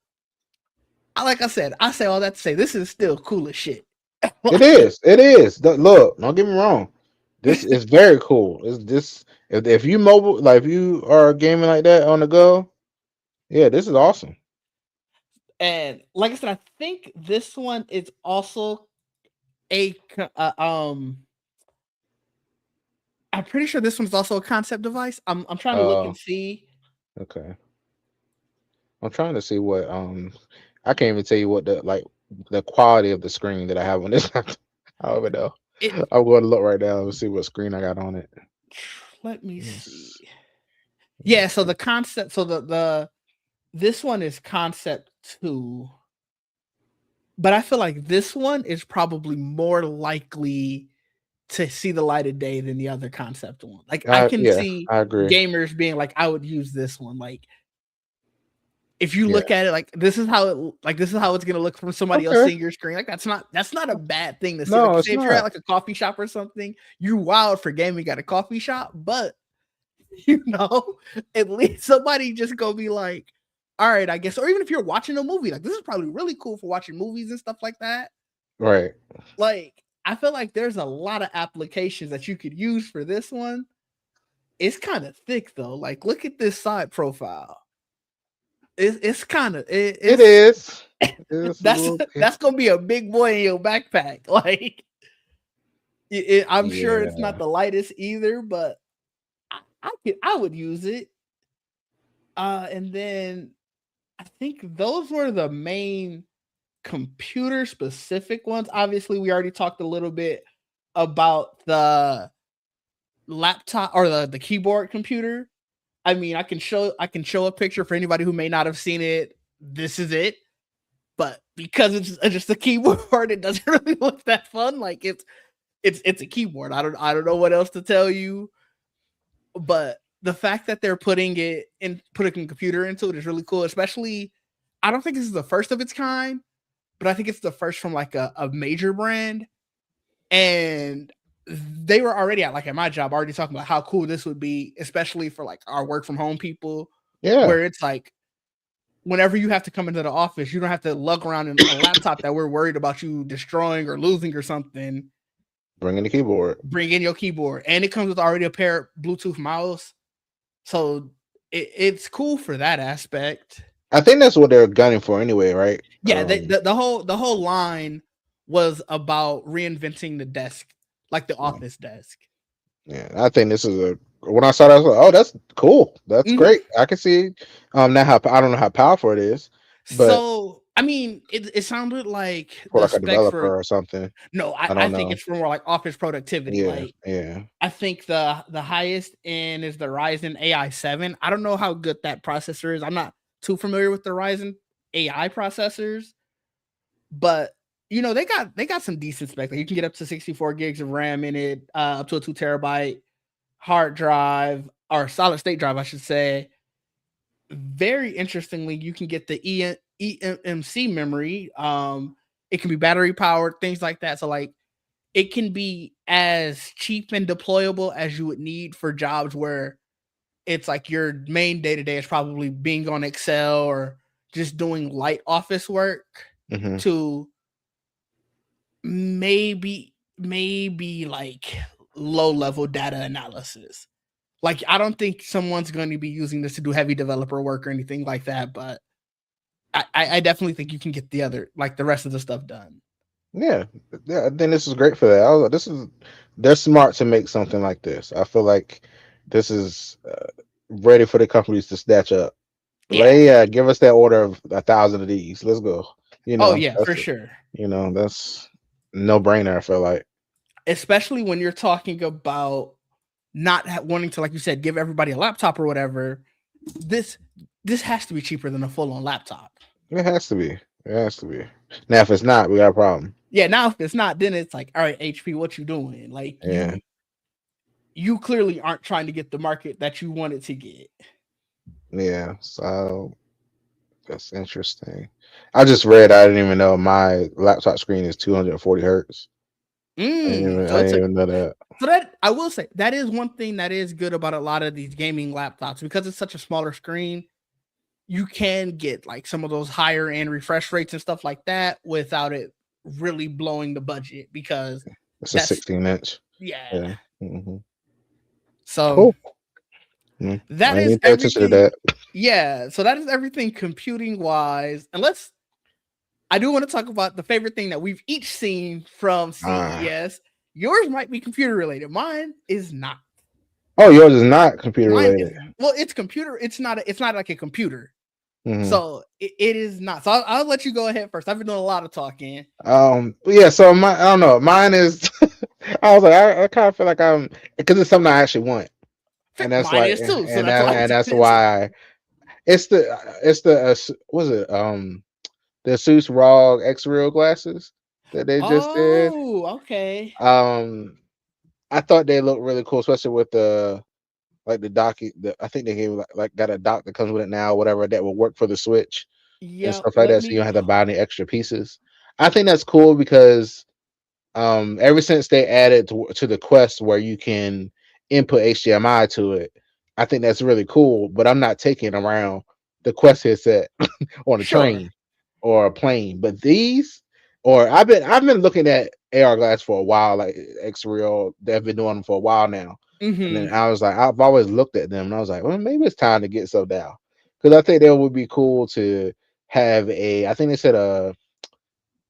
[SPEAKER 1] like I said, I say all that to say this is still cool as shit.
[SPEAKER 2] It is. It is. Look, don't get me wrong. This is very cool. Is this if you mobile like if you are gaming like that on the go? Yeah, this is awesome.
[SPEAKER 1] And like I said, I think this one is also a I'm pretty sure this one's also a concept device. I'm trying to look and see.
[SPEAKER 2] Okay. I'm trying to see what I can't even tell you what the quality of the screen that I have on this. I don't even know.
[SPEAKER 1] It
[SPEAKER 2] I'm going to look right now and see what screen I got on it.
[SPEAKER 1] let me see.
[SPEAKER 2] Yes.
[SPEAKER 1] Yeah, so the concept so the this one is concept 2. But I feel like this one is probably more likely to see the light of day than the other concept one. Like I can
[SPEAKER 2] Yeah,
[SPEAKER 1] see
[SPEAKER 2] I agree.
[SPEAKER 1] gamers being like, I would use this one. Like if you
[SPEAKER 2] Yeah.
[SPEAKER 1] look at it, like this is how it's gonna look from somebody else
[SPEAKER 2] Okay.
[SPEAKER 1] seeing your screen. Like that's not a bad thing to see. Like
[SPEAKER 2] No,
[SPEAKER 1] you
[SPEAKER 2] it's
[SPEAKER 1] say if you're at
[SPEAKER 2] not.
[SPEAKER 1] like a coffee shop or something, you wild for gaming at a coffee shop, but you know, at least somebody just go be like, all right, I guess. Or even if you're watching a movie, like this is probably really cool for watching movies and stuff like that.
[SPEAKER 2] Right.
[SPEAKER 1] Like, I feel like there's a lot of applications that you could use for this one. It's kind of thick though. Like, look at this side profile. It's kind of
[SPEAKER 2] It
[SPEAKER 1] it's
[SPEAKER 2] is. It's a little
[SPEAKER 1] that's gonna be a big boy in your backpack. Like, I'm sure it's not
[SPEAKER 2] yeah.
[SPEAKER 1] the lightest either, but I would use it. And then I think those were the main computer specific ones. Obviously, we already talked a little bit about the laptop or the keyboard computer. I mean, I can show a picture for anybody who may not have seen it. This is it. But because it's just a keyboard, it doesn't really look that fun. Like it's a keyboard. I don't know what else to tell you. But the fact that they're putting a computer into it is really cool. Especially, I don't think this is the first of its kind, but I think it's the first from like a major brand. And they were already at my job already talking about how cool this would be, especially for like our work from home people,
[SPEAKER 2] Yeah.
[SPEAKER 1] where it's like whenever you have to come into the office, you don't have to lug around in a laptop that we're worried about you destroying or losing or something.
[SPEAKER 2] Bring in the keyboard.
[SPEAKER 1] Bring in your keyboard, and it comes with already a pair of Bluetooth mouse, so it's cool for that aspect.
[SPEAKER 2] I think that's what they're gunning for anyway, right?
[SPEAKER 1] Yeah, the whole line was about reinventing the desk, like the
[SPEAKER 2] Yeah.
[SPEAKER 1] office desk.
[SPEAKER 2] Yeah, I think this is a. When I saw that, I was like, "Oh, that's cool. That's
[SPEAKER 1] Mhm.
[SPEAKER 2] great." I can see. Now, how I don't know how powerful it is, but
[SPEAKER 1] So, I mean, it sounded like
[SPEAKER 2] for
[SPEAKER 1] the
[SPEAKER 2] like a
[SPEAKER 1] spec for
[SPEAKER 2] developer or something,
[SPEAKER 1] no,
[SPEAKER 2] I
[SPEAKER 1] I
[SPEAKER 2] don't
[SPEAKER 1] think
[SPEAKER 2] know.
[SPEAKER 1] it's for more like office productivity.
[SPEAKER 2] Yeah,
[SPEAKER 1] Like,
[SPEAKER 2] yeah,
[SPEAKER 1] I think the highest end is the Ryzen AI 7. I don't know how good that processor is. I'm not too familiar with the Ryzen AI processors, but they got some decent spec. Like you can get up to 64 gigs of RAM in it, up to a 2 terabyte hard drive or solid state drive, I should say. Very interestingly, you can get the eMMC memory. It can be battery powered, things like that. So like it can be as cheap and deployable as you would need for jobs where it's like your main day to day is probably being on Excel or just doing light office work
[SPEAKER 2] hmm
[SPEAKER 1] to maybe like low level data analysis. Like I don't think someone's going to be using this to do heavy developer work or anything like that, but I definitely think you can get the rest of the stuff done.
[SPEAKER 2] yeah, yeah. I think this is great for that. I was like, they're smart to make something like this. I feel like this is ready for the companies to snatch up. Like,
[SPEAKER 1] Yeah.
[SPEAKER 2] yeah, give us that order of 1,000 of these. Let's go.
[SPEAKER 1] Oh yeah, for
[SPEAKER 2] That's
[SPEAKER 1] sure.
[SPEAKER 2] that's no brainer. I feel like.
[SPEAKER 1] Especially when you're talking about not wanting to, like you said, give everybody a laptop or whatever. This this has to be cheaper than a full on laptop.
[SPEAKER 2] It has to be. It has to be. Now, if it's not, we got a problem.
[SPEAKER 1] Yeah, now if it's not, then it's like, all right, HP, what you doing? Like
[SPEAKER 2] Yeah.
[SPEAKER 1] you clearly aren't trying to get the market that you wanted to get.
[SPEAKER 2] Yeah, so that's interesting. I just read. I didn't even know my laptop screen is 240 hertz.
[SPEAKER 1] So
[SPEAKER 2] I
[SPEAKER 1] it's
[SPEAKER 2] didn't
[SPEAKER 1] a
[SPEAKER 2] even know that.
[SPEAKER 1] so that I will say that is one thing that is good about a lot of these gaming laptops because it's such a smaller screen. You can get like some of those higher end refresh rates and stuff like that without it really blowing the budget because
[SPEAKER 2] It's a
[SPEAKER 1] that's
[SPEAKER 2] 16-inch.
[SPEAKER 1] yeah.
[SPEAKER 2] Yeah. Hmm.
[SPEAKER 1] So
[SPEAKER 2] Cool. Mm.
[SPEAKER 1] that
[SPEAKER 2] I
[SPEAKER 1] is
[SPEAKER 2] need to pay attention to
[SPEAKER 1] everything.
[SPEAKER 2] that.
[SPEAKER 1] Yeah, so that is everything computing wise. And I do want to talk about the favorite thing that we've each seen from
[SPEAKER 2] Ah.
[SPEAKER 1] CES. Yours might be computer related. Mine is not.
[SPEAKER 2] Oh, yours is not computer
[SPEAKER 1] Mine is
[SPEAKER 2] related.
[SPEAKER 1] well, it's computer. It's not like a computer.
[SPEAKER 2] Hmm.
[SPEAKER 1] So it is not. So I'll let you go ahead first. I've been doing a lot of talking.
[SPEAKER 2] Yeah. So I don't know. Mine is. I was like, I kind of feel like I'm because it's something I actually want, and that's
[SPEAKER 1] Mine
[SPEAKER 2] like,
[SPEAKER 1] is too. So that's why I'm
[SPEAKER 2] and that's
[SPEAKER 1] jumping into
[SPEAKER 2] why it's the was it the Asus ROG X Real glasses that they just did.
[SPEAKER 1] Oh, okay.
[SPEAKER 2] Um, I thought they looked really cool, especially with the like the dock. I think they gave like got a dock that comes with it now, whatever that will work for the Switch and
[SPEAKER 1] Yep.
[SPEAKER 2] stuff like
[SPEAKER 1] Let
[SPEAKER 2] that. So you don't
[SPEAKER 1] me.
[SPEAKER 2] have to buy any extra pieces. I think that's cool because ever since they added to the Quest where you can input HDMI to it, I think that's really cool. But I'm not taking around the Quest headset on a
[SPEAKER 1] Sure.
[SPEAKER 2] train or a plane. But these, or I've been looking at AR glass for a while, like X Real. They've been doing them for a while now. And
[SPEAKER 1] Mm-hmm.
[SPEAKER 2] then I was like, I've always looked at them, and I was like, well, maybe it's time to get some now, because I think that would be cool to have a. I think they said a.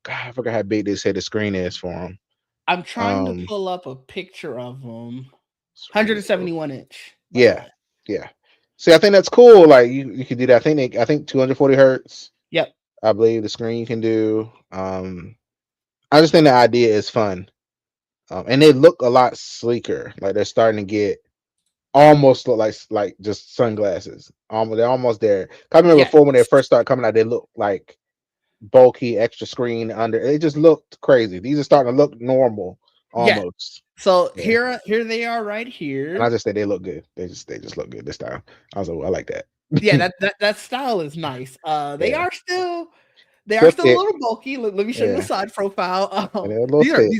[SPEAKER 2] God, I forgot how big they said the screen is for them.
[SPEAKER 1] I'm trying to
[SPEAKER 2] Um,
[SPEAKER 1] pull up a picture of them.
[SPEAKER 2] Real.
[SPEAKER 1] 171 inch, by the
[SPEAKER 2] Yeah,
[SPEAKER 1] way.
[SPEAKER 2] yeah. See, I think that's cool. Like you could do that. I think 240 hertz.
[SPEAKER 1] Yep.
[SPEAKER 2] I believe the screen can do. I just think the idea is fun. And they look a lot sleeker. Like they're starting to get almost look like just sunglasses. They're almost there. I remember
[SPEAKER 1] Yeah.
[SPEAKER 2] before when they first started coming out, they looked like bulky, extra screen under. They just looked crazy. These are starting to look normal
[SPEAKER 1] Yeah.
[SPEAKER 2] almost.
[SPEAKER 1] So
[SPEAKER 2] Yeah.
[SPEAKER 1] here they are right
[SPEAKER 2] And I
[SPEAKER 1] here.
[SPEAKER 2] just say they look good. They just look good this time. I was like, well, I like that.
[SPEAKER 1] Yeah, that style is nice.
[SPEAKER 2] Yeah.
[SPEAKER 1] They are
[SPEAKER 2] Still
[SPEAKER 1] still a
[SPEAKER 2] thick.
[SPEAKER 1] little bulky. Let me show you the
[SPEAKER 2] Yeah.
[SPEAKER 1] side profile.
[SPEAKER 2] And they're a little thick.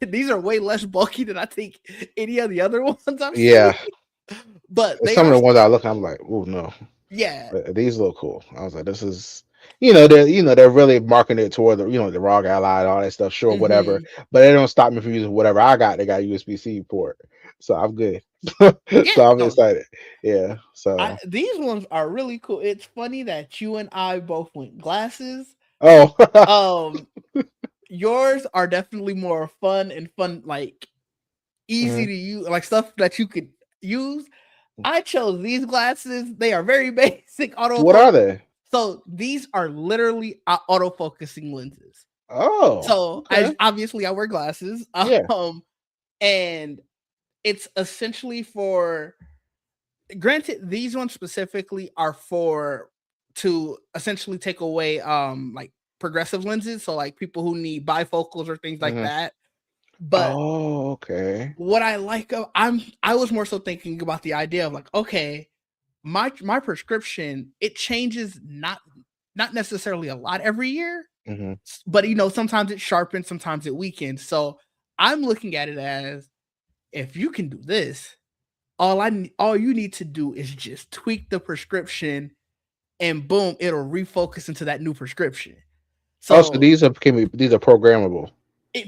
[SPEAKER 1] These are way less bulky than I think any of the other ones I've seen.
[SPEAKER 2] Yeah.
[SPEAKER 1] But they
[SPEAKER 2] Some of
[SPEAKER 1] are
[SPEAKER 2] the ones I look, I'm like, oh no.
[SPEAKER 1] yeah.
[SPEAKER 2] But these look cool. I was like, this is, they're really marketing it toward the ROG Ally and all that stuff. Sure, whatever,
[SPEAKER 1] Hmm.
[SPEAKER 2] but they don't stop me from using whatever I got. They got a USB-C port, so I'm good.
[SPEAKER 1] Yeah,
[SPEAKER 2] So I'm
[SPEAKER 1] no,
[SPEAKER 2] excited. Yeah. So
[SPEAKER 1] these ones are really cool. It's funny that you and I both went glasses.
[SPEAKER 2] oh
[SPEAKER 1] Um, yours are definitely more fun, like easy
[SPEAKER 2] Mhm.
[SPEAKER 1] to use, like stuff that you could use. I chose these glasses. They are very basic
[SPEAKER 2] What are
[SPEAKER 1] autofocus.
[SPEAKER 2] they?
[SPEAKER 1] So these are literally autofocusing lenses.
[SPEAKER 2] Oh,
[SPEAKER 1] So
[SPEAKER 2] okay.
[SPEAKER 1] I wear glasses.
[SPEAKER 2] Yeah.
[SPEAKER 1] And it's essentially for granted, these ones specifically are for to essentially take away like progressive lenses. So like people who need bifocals or things like
[SPEAKER 2] Hmm.
[SPEAKER 1] that. But
[SPEAKER 2] Oh, okay.
[SPEAKER 1] what I like I was more so thinking about the idea of like, okay, my prescription, it changes not necessarily a lot every year,
[SPEAKER 2] Hmm.
[SPEAKER 1] but sometimes it sharpens, sometimes it weakens. So I'm looking at it as if you can do this, all you need to do is just tweak the prescription and boom, it'll refocus into that new prescription.
[SPEAKER 2] Oh, so
[SPEAKER 1] So
[SPEAKER 2] these are programmable.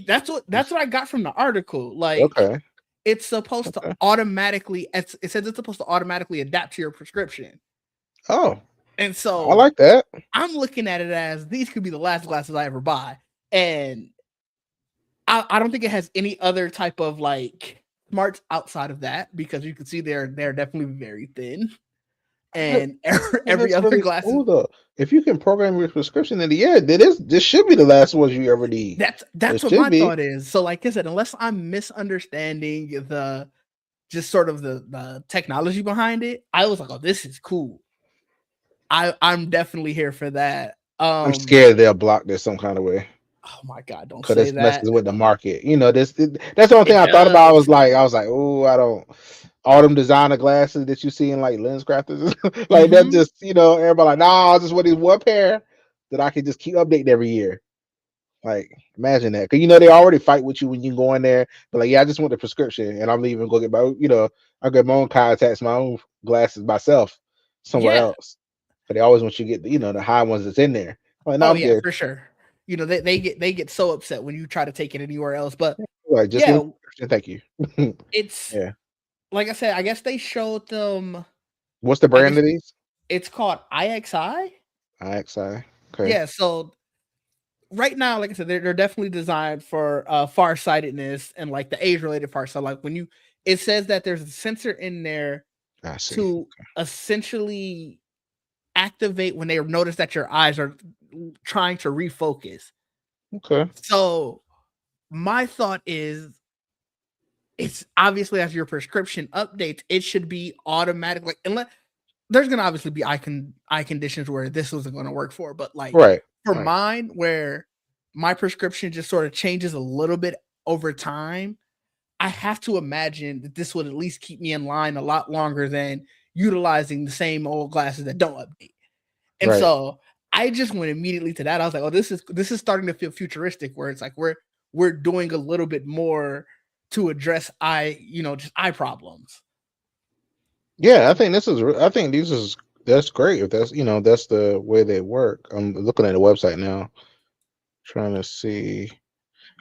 [SPEAKER 1] that's what I got from the article. Like
[SPEAKER 2] Okay.
[SPEAKER 1] it's supposed to
[SPEAKER 2] Okay.
[SPEAKER 1] automatically it says it's supposed to automatically adapt to your prescription.
[SPEAKER 2] Oh,
[SPEAKER 1] And
[SPEAKER 2] I
[SPEAKER 1] so
[SPEAKER 2] like that.
[SPEAKER 1] I'm looking at it as these could be the last glasses I ever buy. And I don't think it has any other type of like smarts outside of that because you can see they're definitely very thin. And
[SPEAKER 2] And
[SPEAKER 1] every
[SPEAKER 2] that's
[SPEAKER 1] other
[SPEAKER 2] really
[SPEAKER 1] glasses
[SPEAKER 2] cool though. If you can program your prescription in the air, this should be the last ones you ever need.
[SPEAKER 1] that's
[SPEAKER 2] It
[SPEAKER 1] what
[SPEAKER 2] should
[SPEAKER 1] my
[SPEAKER 2] be.
[SPEAKER 1] thought is. So like I said, unless I'm misunderstanding the just sort of the technology behind it, I was like, oh, this is cool. I'm definitely here for that.
[SPEAKER 2] I'm scared they'll block this some kind of way.
[SPEAKER 1] Oh my god, don't
[SPEAKER 2] because
[SPEAKER 1] say
[SPEAKER 2] this
[SPEAKER 1] that.
[SPEAKER 2] messes with the market. That's the only thing
[SPEAKER 1] It
[SPEAKER 2] I thought about.
[SPEAKER 1] does.
[SPEAKER 2] I was like, oh, I don't. All them designer glasses that you see in like lens crafters, like that
[SPEAKER 1] Hmm.
[SPEAKER 2] just everybody like, nah, I just want these one pair that I can just keep updating every year. Like, imagine that, because they already fight with you when you go in there. But like, yeah, I just want the prescription, and I'm even go get I get my own contacts, my own glasses myself somewhere
[SPEAKER 1] Yeah.
[SPEAKER 2] else. But they always want you to get the high ones that's in there. I'm like, no,
[SPEAKER 1] Oh
[SPEAKER 2] I'm
[SPEAKER 1] yeah,
[SPEAKER 2] good.
[SPEAKER 1] for sure. They get so upset when you try to take it anywhere else. But
[SPEAKER 2] Like, just give me
[SPEAKER 1] yeah,
[SPEAKER 2] the prescription, thank you.
[SPEAKER 1] it's
[SPEAKER 2] Yeah.
[SPEAKER 1] like I said. I guess they showed them.
[SPEAKER 2] What's the
[SPEAKER 1] I
[SPEAKER 2] brand
[SPEAKER 1] guess
[SPEAKER 2] of these?
[SPEAKER 1] it's called IXI.
[SPEAKER 2] IXI. Okay.
[SPEAKER 1] Yeah. So right now, like I said, they're definitely designed for farsightedness and like the age related part. So like when it says that there's a sensor in there
[SPEAKER 2] I see.
[SPEAKER 1] to essentially activate when they notice that your eyes are trying to refocus.
[SPEAKER 2] Okay.
[SPEAKER 1] So my thought is it's obviously as your prescription updates, it should be automatic. Like unless there's gonna obviously be eye conditions where this wasn't gonna work for, but like
[SPEAKER 2] Right.
[SPEAKER 1] for
[SPEAKER 2] Right.
[SPEAKER 1] mine, where my prescription just sort of changes a little bit over time, I have to imagine that this would at least keep me in line a lot longer than utilizing the same old glasses that don't update. And
[SPEAKER 2] Right.
[SPEAKER 1] so I just went immediately to that. I was like, "Oh, this is starting to feel futuristic, where it's like we're doing a little bit more to address just eye problems."
[SPEAKER 2] Yeah, I think that's great if that's the way they work. I'm looking at the website now, trying to see.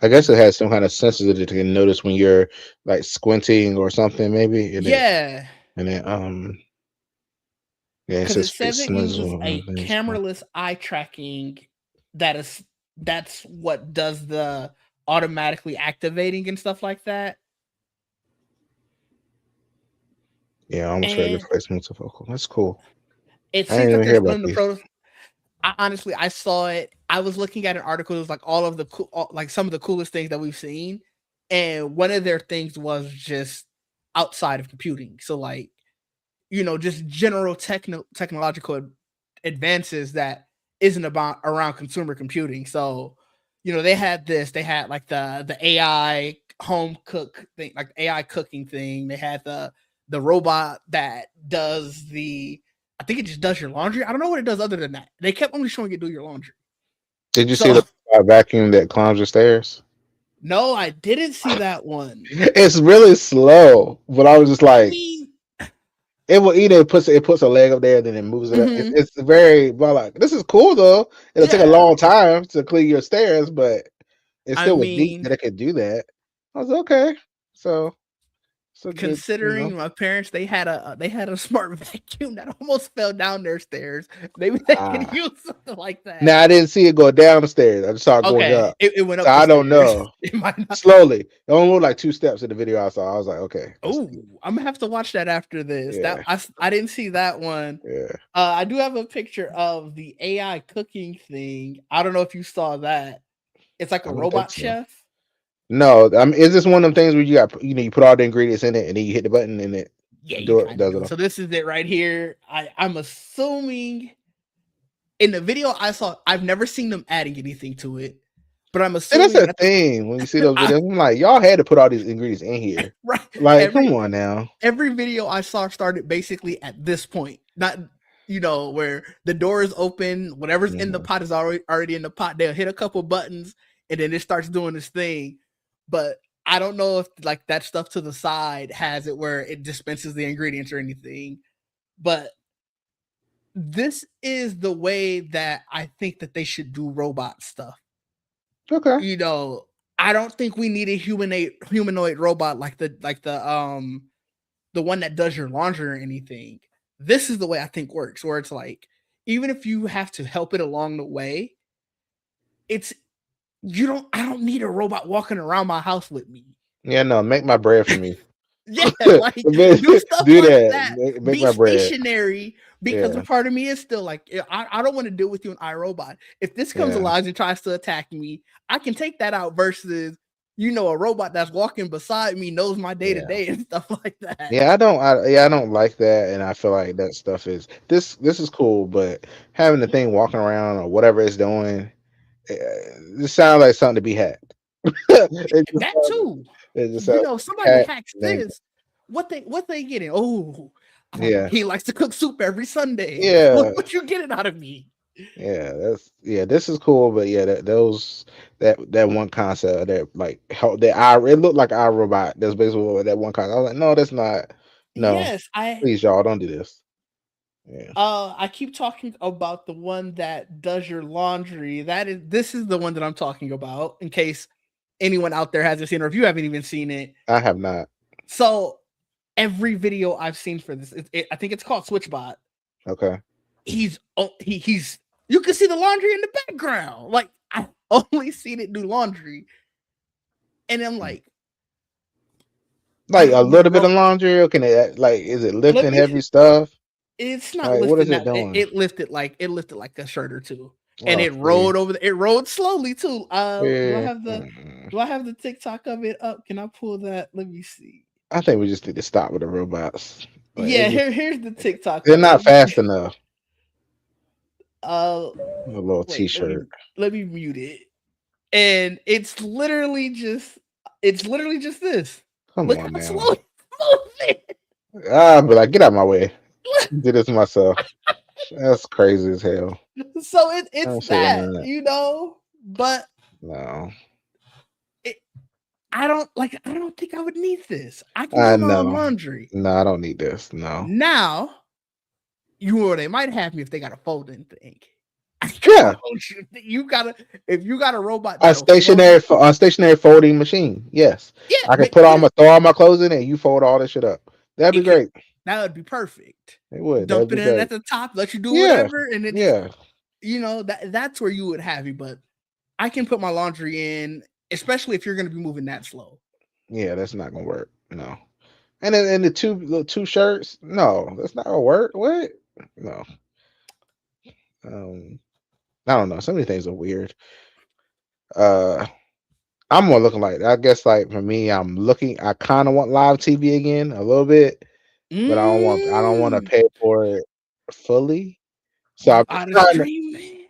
[SPEAKER 2] I guess it has some kind of sensor that it can notice when you're like squinting or something, maybe,
[SPEAKER 1] Yeah,
[SPEAKER 2] and it yeah, it
[SPEAKER 1] because it
[SPEAKER 2] says
[SPEAKER 1] says
[SPEAKER 2] fixed
[SPEAKER 1] it
[SPEAKER 2] lenses
[SPEAKER 1] uses
[SPEAKER 2] with
[SPEAKER 1] a
[SPEAKER 2] things.
[SPEAKER 1] cameraless eye tracking that is that's what does the automatically activating and stuff like that.
[SPEAKER 2] Yeah, almost ready to
[SPEAKER 1] And
[SPEAKER 2] replace multifocal. That's cool.
[SPEAKER 1] it
[SPEAKER 2] I
[SPEAKER 1] seems
[SPEAKER 2] didn't
[SPEAKER 1] like
[SPEAKER 2] even
[SPEAKER 1] they're
[SPEAKER 2] hear
[SPEAKER 1] still
[SPEAKER 2] about
[SPEAKER 1] in the
[SPEAKER 2] these.
[SPEAKER 1] honestly, I saw it. I was looking at an article. It was like all of the like some of the coolest things that we've seen, and one of their things was just outside of computing. So like just general technological advances that isn't about around consumer computing. So they had this. They had like the AI home cook thing, like the AI cooking thing. They had the robot that does the I think it just does your laundry. I don't know what it does other than that. They kept only showing it do your laundry.
[SPEAKER 2] Did you see
[SPEAKER 1] So
[SPEAKER 2] the vacuum that climbs the stairs?
[SPEAKER 1] no, I didn't see that one.
[SPEAKER 2] It's really slow, but I was just
[SPEAKER 1] I
[SPEAKER 2] like,
[SPEAKER 1] mean,
[SPEAKER 2] it will either it puts a leg up there, then it moves it up.
[SPEAKER 1] mhm,
[SPEAKER 2] It's very well, like, this is cool though. It'll take a
[SPEAKER 1] yeah.
[SPEAKER 2] long time to clean your stairs, but it
[SPEAKER 1] I
[SPEAKER 2] still was neat
[SPEAKER 1] mean,
[SPEAKER 2] that it could do that. I was okay. So so good,
[SPEAKER 1] considering my parents, they had a smart vacuum that almost fell down their stairs. Maybe they could
[SPEAKER 2] Ah,
[SPEAKER 1] use something like that.
[SPEAKER 2] now I didn't see it go down the stairs. I just saw it going
[SPEAKER 1] Okay,
[SPEAKER 2] up.
[SPEAKER 1] it went
[SPEAKER 2] So
[SPEAKER 1] up the
[SPEAKER 2] I don't
[SPEAKER 1] stairs.
[SPEAKER 2] know.
[SPEAKER 1] It might not.
[SPEAKER 2] Slowly. It only moved like 2 steps in the video I saw. I was like, okay, that's
[SPEAKER 1] Oh, I'm gonna have to watch that after this.
[SPEAKER 2] yeah,
[SPEAKER 1] I didn't see that one.
[SPEAKER 2] yeah.
[SPEAKER 1] I do have a picture of the AI cooking thing. I don't know if you saw that. It's like
[SPEAKER 2] I
[SPEAKER 1] a
[SPEAKER 2] don't think
[SPEAKER 1] robot
[SPEAKER 2] so.
[SPEAKER 1] chef.
[SPEAKER 2] No, I mean, is this one of them things where you put all the ingredients in it and then you hit the button and it
[SPEAKER 1] Yeah, you kind of
[SPEAKER 2] does
[SPEAKER 1] do
[SPEAKER 2] it
[SPEAKER 1] it.
[SPEAKER 2] all?
[SPEAKER 1] So this is it right here. I'm assuming in the video I saw, I've never seen them adding anything to it, but I'm
[SPEAKER 2] See, that's
[SPEAKER 1] assuming
[SPEAKER 2] the
[SPEAKER 1] that
[SPEAKER 2] thing when you see those
[SPEAKER 1] I,
[SPEAKER 2] videos. I'm like, y'all had to put all these ingredients in here.
[SPEAKER 1] right
[SPEAKER 2] Like, come
[SPEAKER 1] every
[SPEAKER 2] on now.
[SPEAKER 1] every video I saw started basically at this point, not where the door is open, whatever's in the
[SPEAKER 2] Mhm.
[SPEAKER 1] pot is already in the pot. They'll hit a couple buttons and then it starts doing this thing. But I don't know if like that stuff to the side has it where it dispenses the ingredients or anything. But this is the way that I think that they should do robot stuff.
[SPEAKER 2] Okay.
[SPEAKER 1] You know, I don't think we need a humanoid robot like the one that does your laundry or anything. This is the way I think works, where it's like, even if you have to help it along the way, it's I don't need a robot walking around my house with me.
[SPEAKER 2] Yeah, no, make my bread for me.
[SPEAKER 1] Yeah, like do stuff
[SPEAKER 2] Do
[SPEAKER 1] like
[SPEAKER 2] that.
[SPEAKER 1] that.
[SPEAKER 2] Make
[SPEAKER 1] Be
[SPEAKER 2] my bread.
[SPEAKER 1] stationary because a
[SPEAKER 2] Yeah,
[SPEAKER 1] part of me is still like, I don't want to deal with you an iRobot. If this comes
[SPEAKER 2] yeah,
[SPEAKER 1] alive and tries to attack me, I can take that out versus, a robot that's walking beside me knows my day to
[SPEAKER 2] yeah.
[SPEAKER 1] day and stuff like that.
[SPEAKER 2] I don't like that, and I feel like that stuff is this is cool, but having the thing walking around or whatever it's doing It sounds like something to be hacked. it just
[SPEAKER 1] That
[SPEAKER 2] sounds,
[SPEAKER 1] too.
[SPEAKER 2] it just
[SPEAKER 1] You
[SPEAKER 2] sounds
[SPEAKER 1] know,
[SPEAKER 2] like
[SPEAKER 1] somebody
[SPEAKER 2] hacked.
[SPEAKER 1] hacks
[SPEAKER 2] Then
[SPEAKER 1] this. What they getting? Oh,
[SPEAKER 2] yeah,
[SPEAKER 1] he likes to cook soup every Sunday.
[SPEAKER 2] yeah,
[SPEAKER 1] What you getting out of me?
[SPEAKER 2] yeah. That's yeah. This is cool, but yeah, that one concept that like help that I it looked like iRobot. That's basically what that one concept. I was like, no, that's not. No,
[SPEAKER 1] Yes, I
[SPEAKER 2] please, y'all, don't do this. Yeah,
[SPEAKER 1] I keep talking about the one that does your laundry. This is the one that I'm talking about. In case anyone out there hasn't seen, or if you haven't even seen it.
[SPEAKER 2] I have not.
[SPEAKER 1] So every video I've seen for this, I think it's called Switchbot.
[SPEAKER 2] Okay.
[SPEAKER 1] He's you can see the laundry in the background. Like I only seen it do laundry, and I'm like, I
[SPEAKER 2] Like a
[SPEAKER 1] don't
[SPEAKER 2] little bit
[SPEAKER 1] know.
[SPEAKER 2] of laundry, or can it like is it
[SPEAKER 1] Let
[SPEAKER 2] lifting
[SPEAKER 1] me.
[SPEAKER 2] heavy stuff?
[SPEAKER 1] It's not
[SPEAKER 2] Like what is
[SPEAKER 1] lifting
[SPEAKER 2] it
[SPEAKER 1] that.
[SPEAKER 2] doing?
[SPEAKER 1] It lifted like a shirt or two, and
[SPEAKER 2] Oh,
[SPEAKER 1] it
[SPEAKER 2] see.
[SPEAKER 1] rolled over. It rolled slowly too.
[SPEAKER 2] Yeah. Mm.
[SPEAKER 1] Do I have the TikTok of it up? Can I pull that? Let me see.
[SPEAKER 2] I think we just need to stop with the robots. Like
[SPEAKER 1] Yeah, here's the TikTok
[SPEAKER 2] they're
[SPEAKER 1] of it.
[SPEAKER 2] not fast enough.
[SPEAKER 1] Uh,
[SPEAKER 2] A little
[SPEAKER 1] wait.
[SPEAKER 2] t-shirt.
[SPEAKER 1] Let me mute it. And it's literally just this.
[SPEAKER 2] Come
[SPEAKER 1] Look
[SPEAKER 2] on
[SPEAKER 1] how
[SPEAKER 2] now.
[SPEAKER 1] slow it's moving.
[SPEAKER 2] I'll be like, get out my way. Do this myself. That's crazy as hell.
[SPEAKER 1] So
[SPEAKER 2] I
[SPEAKER 1] it's
[SPEAKER 2] don't feel none
[SPEAKER 1] that,
[SPEAKER 2] of that.
[SPEAKER 1] you know, but
[SPEAKER 2] No.
[SPEAKER 1] it, I don't think I would need this. I can
[SPEAKER 2] I
[SPEAKER 1] do my own
[SPEAKER 2] know.
[SPEAKER 1] laundry.
[SPEAKER 2] No, I don't need this. No.
[SPEAKER 1] Now, they might have me if they got a folding thing. I
[SPEAKER 2] Yeah.
[SPEAKER 1] told you, if you got a robot
[SPEAKER 2] A
[SPEAKER 1] that'll fold.
[SPEAKER 2] stationary folding machine. Yes.
[SPEAKER 1] Yeah,
[SPEAKER 2] I can
[SPEAKER 1] put it.
[SPEAKER 2] throw all my clothes in it and you fold all this shit up. That'd be
[SPEAKER 1] It could
[SPEAKER 2] great.
[SPEAKER 1] that would be perfect.
[SPEAKER 2] It would. That'd
[SPEAKER 1] Dump
[SPEAKER 2] be
[SPEAKER 1] it in
[SPEAKER 2] great.
[SPEAKER 1] at the top, let you do
[SPEAKER 2] Yeah.
[SPEAKER 1] whatever, and it just
[SPEAKER 2] Yeah.
[SPEAKER 1] that's where you would have me. But I can put my laundry in, especially if you're going to be moving that slow.
[SPEAKER 2] Yeah, that's not gonna work. No. And then and the two shirts, no, that's not gonna work. What? No. Um, I don't know. So many things are weird. Uh, I'm more looking like I guess like for me, I'm looking. I kind of want live TV again a little bit, but I don't want to
[SPEAKER 1] Mm,
[SPEAKER 2] pay for it fully. So
[SPEAKER 1] you
[SPEAKER 2] I'm just
[SPEAKER 1] out of
[SPEAKER 2] trying to.
[SPEAKER 1] streaming?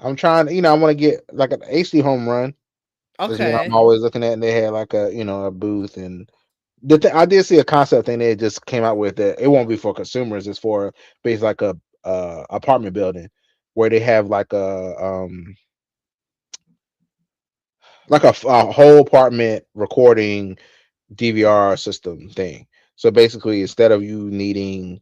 [SPEAKER 2] I'm trying to, I want to get like an HD home run is what I'm
[SPEAKER 1] Okay,
[SPEAKER 2] always looking at. And they had like a, a booth and I did see a concept thing they just came out with that it won't be for consumers. It's for basically like a apartment building where they have like a whole apartment recording DVR system thing. So basically, instead of you needing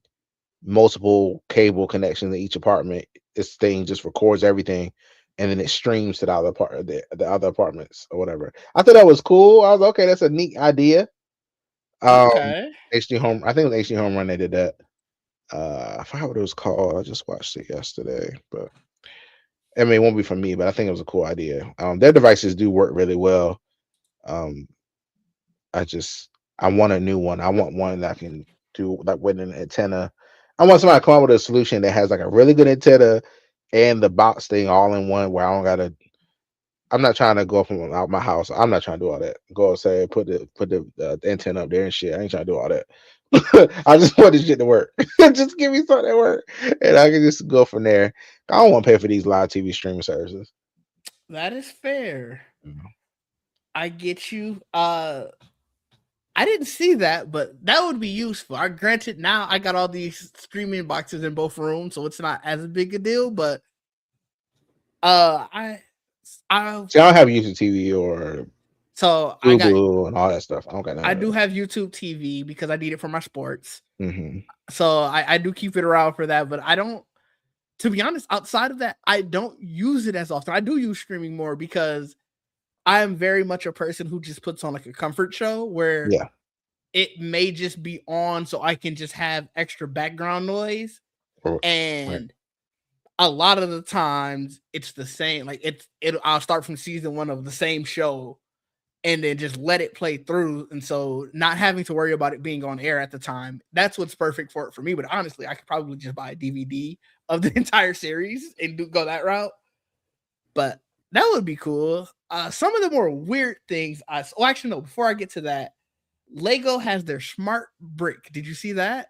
[SPEAKER 2] multiple cable connections in each apartment, this thing just records everything and then it streams to the other apartments or whatever. I thought that was cool. I was like, okay, that's a neat idea. Um,
[SPEAKER 1] okay.
[SPEAKER 2] HD Home, I think it was HD Home Run. They did that. I forgot what it was called. I just watched it yesterday, but I mean, it won't be from me, but I think it was a cool idea. Their devices do work really well. Um, I just I want a new one. I want one that can do like with an antenna. I want somebody to come up with a solution that has like a really good antenna and the box thing all in one where I don't gotta. I'm not trying to go up from out my house. I'm not trying to do all that. Go and say put the antenna up there and shit. I ain't trying to do all that. I just want this shit to work. Just give me something that work, and I can just go from there. I don't want to pay for these live TV streaming services.
[SPEAKER 1] That is fair.
[SPEAKER 2] Mhm.
[SPEAKER 1] I get you. I didn't see that, but that would be useful. I granted now I got all these streaming boxes in both rooms, so it's not as big a deal. But uh, I I
[SPEAKER 2] See, I don't have YouTube TV or
[SPEAKER 1] so
[SPEAKER 2] Fubu and all that stuff. I don't got none
[SPEAKER 1] I
[SPEAKER 2] of
[SPEAKER 1] do
[SPEAKER 2] that.
[SPEAKER 1] have YouTube TV because I need it for my sports.
[SPEAKER 2] Hmm.
[SPEAKER 1] So I do keep it around for that, but I don't. To be honest, outside of that, I don't use it as often. I do use streaming more because I am very much a person who just puts on like a comfort show where
[SPEAKER 2] Yeah.
[SPEAKER 1] it may just be on so I can just have extra background noise.
[SPEAKER 2] Or- right.
[SPEAKER 1] And a lot of the times it's the same. Like I'll start from season one of the same show and then just let it play through. And so not having to worry about it being on air at the time, that's what's perfect for it for me. But honestly, I could probably just buy a DVD of the entire series and go that route. But that would be cool. Some of the more weird things actually no, before I get to that, Lego has their smart brick. Did you see that?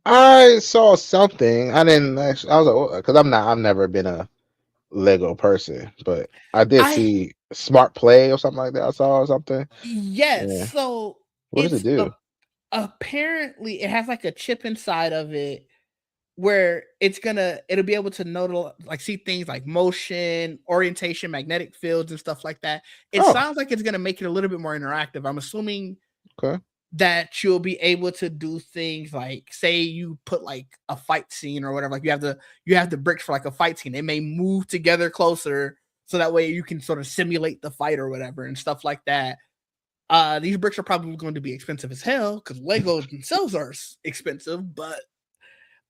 [SPEAKER 2] I saw something. I didn't actually. I was like, because I'm not. I've never been a Lego person, but I did
[SPEAKER 1] I
[SPEAKER 2] see Smart Play or something like that. I saw or something.
[SPEAKER 1] Yes,
[SPEAKER 2] Yeah.
[SPEAKER 1] so
[SPEAKER 2] What does it
[SPEAKER 1] it's
[SPEAKER 2] do?
[SPEAKER 1] apparently it has like a chip inside of it where it'll be able to know like see things like motion, orientation, magnetic fields and stuff like that. It
[SPEAKER 2] Oh,
[SPEAKER 1] sounds like it's gonna make it a little bit more interactive. I'm assuming
[SPEAKER 2] okay.
[SPEAKER 1] that you'll be able to do things like say you put like a fight scene or whatever, like you have the bricks for like a fight scene. They may move together closer so that way you can sort of simulate the fight or whatever and stuff like that. These bricks are probably going to be expensive as hell because Legos themselves are expensive, but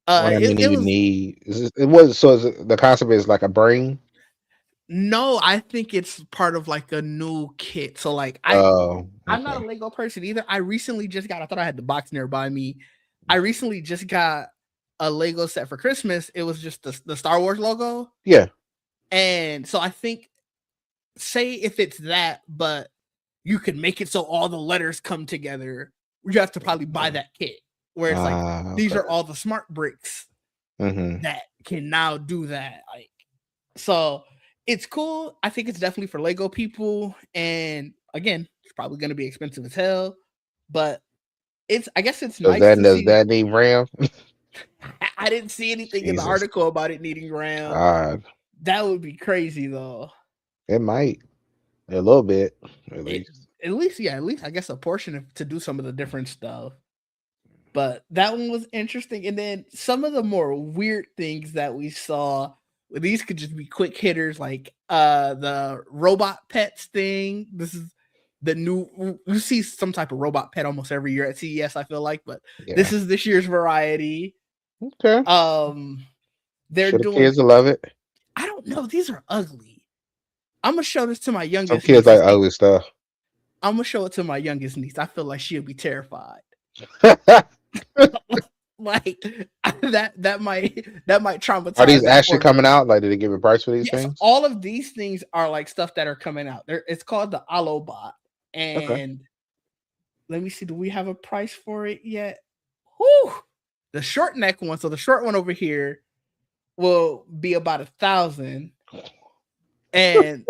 [SPEAKER 2] What I mean,
[SPEAKER 1] it
[SPEAKER 2] you
[SPEAKER 1] was
[SPEAKER 2] need it was so the concept is like a brain.
[SPEAKER 1] no, I think it's part of like a new kit. So like
[SPEAKER 2] Oh,
[SPEAKER 1] I'm not a
[SPEAKER 2] okay.
[SPEAKER 1] Lego person either. I thought I had the box nearby me. I recently just got a Lego set for Christmas. It was just the Star Wars logo.
[SPEAKER 2] Yeah.
[SPEAKER 1] And so I think say if it's that, but you could make it so all the letters come together, you have to probably buy that kit where it's like these
[SPEAKER 2] Okay.
[SPEAKER 1] are all the smart bricks
[SPEAKER 2] Mm-hmm.
[SPEAKER 1] that can now do that. Like so it's cool. I think it's definitely for Lego people. And again, it's probably gonna be expensive as hell. But I guess it's nice to
[SPEAKER 2] Does
[SPEAKER 1] see.
[SPEAKER 2] that need RAM?
[SPEAKER 1] I didn't see anything in the
[SPEAKER 2] Jesus
[SPEAKER 1] article about it needing RAM.
[SPEAKER 2] God,
[SPEAKER 1] That would be crazy though.
[SPEAKER 2] it might a little bit at
[SPEAKER 1] It
[SPEAKER 2] least.
[SPEAKER 1] at least I guess a portion to do some of the different stuff. But that one was interesting. And then some of the more weird things that we saw, these could just be quick hitters, like the robot pets thing. This is the new you see some type of robot pet almost every year at CES, I feel like, but
[SPEAKER 2] Yeah.
[SPEAKER 1] this is this year's variety.
[SPEAKER 2] Okay.
[SPEAKER 1] Um they're
[SPEAKER 2] Sure, the
[SPEAKER 1] doing
[SPEAKER 2] kids will love it.
[SPEAKER 1] I don't know, these are ugly. I'm gonna show this to my
[SPEAKER 2] Some
[SPEAKER 1] youngest
[SPEAKER 2] kids
[SPEAKER 1] niece. I
[SPEAKER 2] like
[SPEAKER 1] think
[SPEAKER 2] ugly stuff.
[SPEAKER 1] I'm gonna show it to my youngest niece. I feel like she'll be terrified. Like that might
[SPEAKER 2] Are these
[SPEAKER 1] traumatize her
[SPEAKER 2] actually
[SPEAKER 1] for the
[SPEAKER 2] coming out? Like, did they give a price for these
[SPEAKER 1] yes,
[SPEAKER 2] things?
[SPEAKER 1] all of these things are like stuff that are coming out. It's called the Alobot.
[SPEAKER 2] Okay.
[SPEAKER 1] And let me see, do we have a price for it yet? Whew! The short neck one, so the short one over here will be about 1,000. And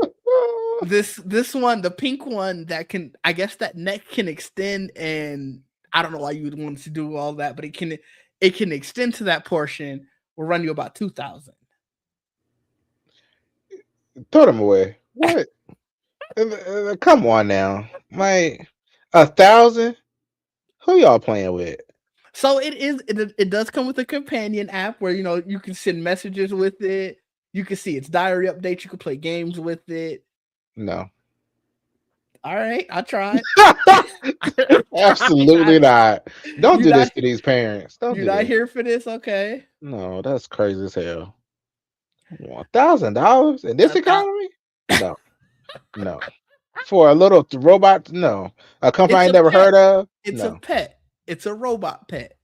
[SPEAKER 1] this one, the pink one that can I guess that neck can extend, and I don't know why you would want to do all that, but it can extend to that portion, will run you about 2,000.
[SPEAKER 2] Throw them away. What? Come on now, like 1,000? Who y'all playing with?
[SPEAKER 1] So it does come with a companion app where you can send messages with it. You can see its diary updates. You can play games with it.
[SPEAKER 2] No,
[SPEAKER 1] All right, I tried.
[SPEAKER 2] absolutely not. Don't
[SPEAKER 1] You
[SPEAKER 2] do this
[SPEAKER 1] not
[SPEAKER 2] to these parents. Don't
[SPEAKER 1] you
[SPEAKER 2] do
[SPEAKER 1] not
[SPEAKER 2] this.
[SPEAKER 1] here for this? Okay.
[SPEAKER 2] No, that's crazy as hell. $1,000 in this
[SPEAKER 1] A thou-
[SPEAKER 2] economy? No, no. For a little robot? No. A company
[SPEAKER 1] It's
[SPEAKER 2] I
[SPEAKER 1] a
[SPEAKER 2] never
[SPEAKER 1] pet.
[SPEAKER 2] heard of?
[SPEAKER 1] It's a
[SPEAKER 2] No.
[SPEAKER 1] pet. It's a robot pet.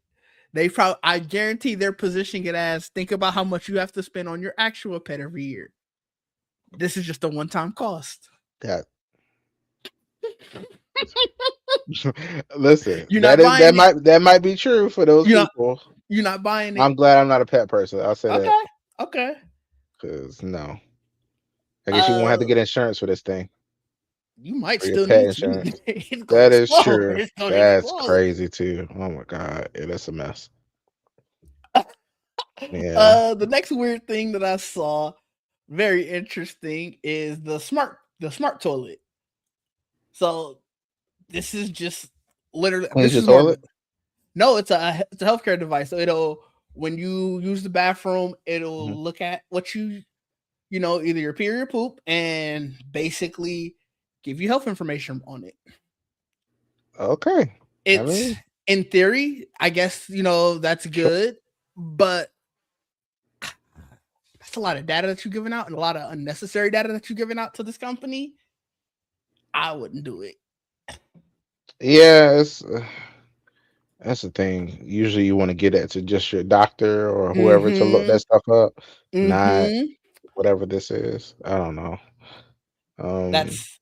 [SPEAKER 1] I guarantee they're positioning it as think about how much you have to spend on your actual pet every year. This is just a one-time cost.
[SPEAKER 2] That listen,
[SPEAKER 1] You're not buying it.
[SPEAKER 2] that might be true for those
[SPEAKER 1] You're not
[SPEAKER 2] people.
[SPEAKER 1] you're not buying it.
[SPEAKER 2] I'm glad I'm not a pet person. I'll say that
[SPEAKER 1] Okay. Okay.
[SPEAKER 2] because no, I guess you won't have to
[SPEAKER 1] Uh
[SPEAKER 2] get insurance for this thing
[SPEAKER 1] you might
[SPEAKER 2] for your
[SPEAKER 1] still
[SPEAKER 2] pet
[SPEAKER 1] need to.
[SPEAKER 2] insurance.
[SPEAKER 1] It's gonna
[SPEAKER 2] That is
[SPEAKER 1] explode.
[SPEAKER 2] true.
[SPEAKER 1] It's gonna
[SPEAKER 2] That's
[SPEAKER 1] explode.
[SPEAKER 2] crazy too. Oh my god, yeah, that's a mess. Yeah.
[SPEAKER 1] The next weird thing that I saw, very interesting, is the smart toilet. So this is just literally
[SPEAKER 2] Cleans
[SPEAKER 1] this
[SPEAKER 2] your
[SPEAKER 1] is more of a
[SPEAKER 2] toilet?
[SPEAKER 1] no, it's a healthcare device. So it'll when you use the bathroom,
[SPEAKER 2] Mhm.
[SPEAKER 1] it'll look at what either your pee or your poop, and basically give you health information on it.
[SPEAKER 2] Okay. I
[SPEAKER 1] It's
[SPEAKER 2] mean,
[SPEAKER 1] in theory, I guess that's
[SPEAKER 2] sure.
[SPEAKER 1] good, but that's a lot of data that you're giving out and a lot of unnecessary data that you're giving out to this company. I wouldn't do it.
[SPEAKER 2] Yeah, it's that's the thing. Usually, you want to get it to just your doctor or whoever to look
[SPEAKER 1] Mm-hmm.
[SPEAKER 2] that stuff up, not
[SPEAKER 1] Mm-hmm.
[SPEAKER 2] whatever this is. I don't know. Um,
[SPEAKER 1] That's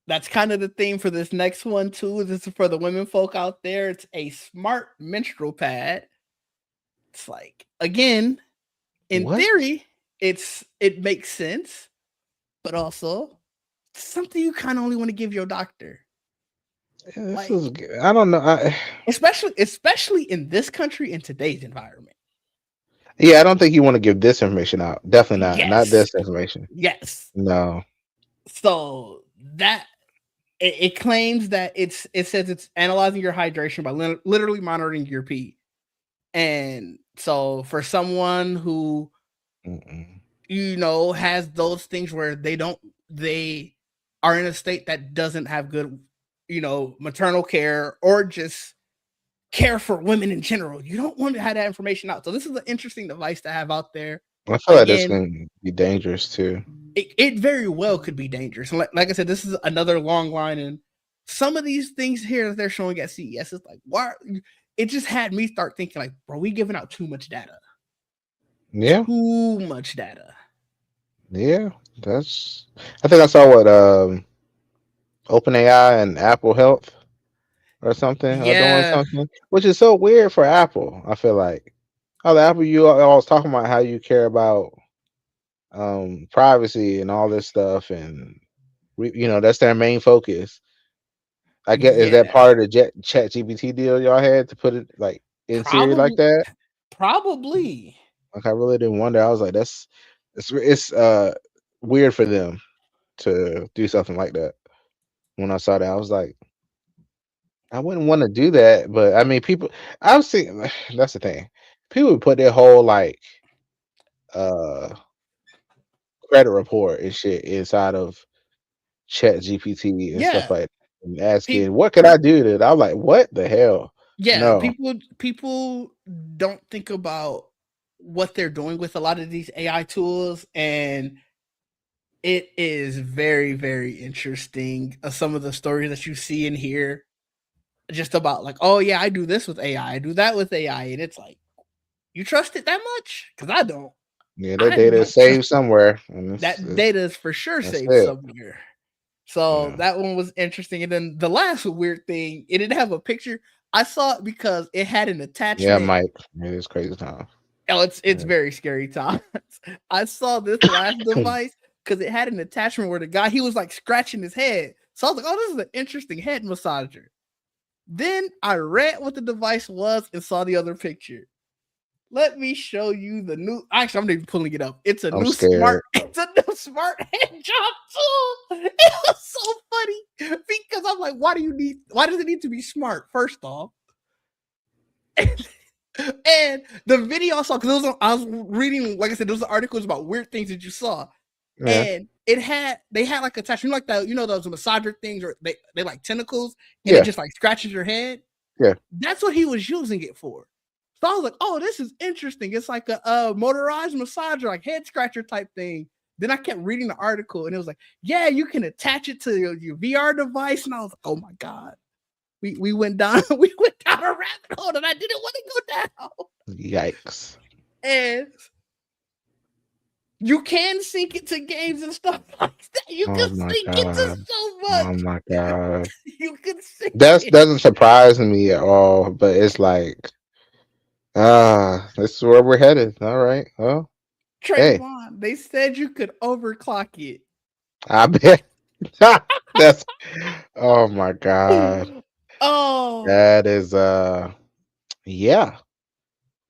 [SPEAKER 1] that's kind of the theme for this next one too. This is for the women folk out there. It's a smart menstrual pad. It's like again, in
[SPEAKER 2] what?
[SPEAKER 1] theory. it makes sense, but also something you kind of only want to give your doctor.
[SPEAKER 2] Yeah, this is.
[SPEAKER 1] Like,
[SPEAKER 2] I don't know.
[SPEAKER 1] especially in this country in today's environment.
[SPEAKER 2] Yeah, I don't think you want to give this information out. Definitely not. Not
[SPEAKER 1] Yes.
[SPEAKER 2] this information.
[SPEAKER 1] Yes.
[SPEAKER 2] No.
[SPEAKER 1] So that it claims that it says it's analyzing your hydration by literally monitoring your pee. And so for someone who
[SPEAKER 2] Mm-mm.
[SPEAKER 1] has those things where they are in a state that doesn't have good maternal care or just care for women in general, you don't want to have that information out. So this is an interesting device to have out there.
[SPEAKER 2] I feel like this
[SPEAKER 1] Again,
[SPEAKER 2] can be dangerous too.
[SPEAKER 1] it very well could be dangerous. Like I said, this is another long line, and some of these things here that they're showing at CES is like, why? It just had me start thinking, like, bro, we giving out too much data.
[SPEAKER 2] Yeah.
[SPEAKER 1] Too much data.
[SPEAKER 2] Yeah. That's. I think I saw what OpenAI and Apple Health or something are doing
[SPEAKER 1] Yeah,
[SPEAKER 2] something, which is so weird for Apple. I feel like. Oh, the Apple, you always talking about how you care about privacy and all this stuff, and that's their main focus. I guess is that
[SPEAKER 1] yeah,
[SPEAKER 2] part of the Chat GPT deal y'all had to put it like in Siri like
[SPEAKER 1] probably,
[SPEAKER 2] that?
[SPEAKER 1] probably.
[SPEAKER 2] Like I really didn't wonder. I was like, it's weird for them to do something like that. When I saw that, I was like, I wouldn't want to do that, but I mean, people. I've seen. That's the thing. People would put their whole like uh credit report and shit inside of Chat GPT and stuff
[SPEAKER 1] Yeah,
[SPEAKER 2] like that, and asking,
[SPEAKER 1] people.
[SPEAKER 2] "What can I do?" To I'm like, "What the hell?"
[SPEAKER 1] Yeah,
[SPEAKER 2] No,
[SPEAKER 1] people don't think about what they're doing with a lot of these AI tools, and it is very, very interesting. Some of the stories that you see and hear, just about like, oh yeah, I do this with AI, I do that with AI, and it's like, you trust it that much? Because I don't.
[SPEAKER 2] yeah, that
[SPEAKER 1] I
[SPEAKER 2] data is
[SPEAKER 1] don't trust
[SPEAKER 2] saved somewhere, and
[SPEAKER 1] that data is for sure
[SPEAKER 2] that's
[SPEAKER 1] saved
[SPEAKER 2] it.
[SPEAKER 1] somewhere. So
[SPEAKER 2] Yeah,
[SPEAKER 1] that one was interesting. And then the last weird thing, it didn't have a picture. I saw it because it had an
[SPEAKER 2] yeah,
[SPEAKER 1] attachment.
[SPEAKER 2] Mike, it is crazy time.
[SPEAKER 1] Oh, it's
[SPEAKER 2] Yeah.
[SPEAKER 1] very scary times. I saw this last device because it had an attachment where the guy he was like scratching his head. So I was like, oh, this is an interesting head massager. Then I read what the device was and saw the other picture. Let me show you the new. Actually, I'm not even pulling it up. It's a
[SPEAKER 2] I'm
[SPEAKER 1] new
[SPEAKER 2] scared.
[SPEAKER 1] smart. It's a new smart hand job tool. It was so funny because I'm like, why do you need? Why does it need to be smart? First off, and the video I saw because I was reading, like I said, those articles about weird things that you saw,
[SPEAKER 2] Yeah,
[SPEAKER 1] and they had like attachment like that, those massager things, or they like tentacles, and it
[SPEAKER 2] yeah,
[SPEAKER 1] just like scratches your head.
[SPEAKER 2] yeah.
[SPEAKER 1] That's what he was using it for. So I was like, oh, this is interesting. It's like a motorized massager, like head scratcher type thing. Then I kept reading the article and it was like, yeah, you can attach it to your VR device. And I was like, oh my God. We went down, we went down a rabbit hole and I didn't want to go down.
[SPEAKER 2] Yikes!
[SPEAKER 1] And you can sync it to games and stuff like that. You
[SPEAKER 2] Oh
[SPEAKER 1] can
[SPEAKER 2] my
[SPEAKER 1] sync it to
[SPEAKER 2] god!
[SPEAKER 1] so
[SPEAKER 2] Oh
[SPEAKER 1] much.
[SPEAKER 2] my god!
[SPEAKER 1] You can sync
[SPEAKER 2] That
[SPEAKER 1] it.
[SPEAKER 2] doesn't surprise me at all. But it's like, this is where we're headed. All right. Well, hey,
[SPEAKER 1] Trayvon, they said you could overclock it.
[SPEAKER 2] I bet. That's. Oh my god!
[SPEAKER 1] Oh,
[SPEAKER 2] That is yeah.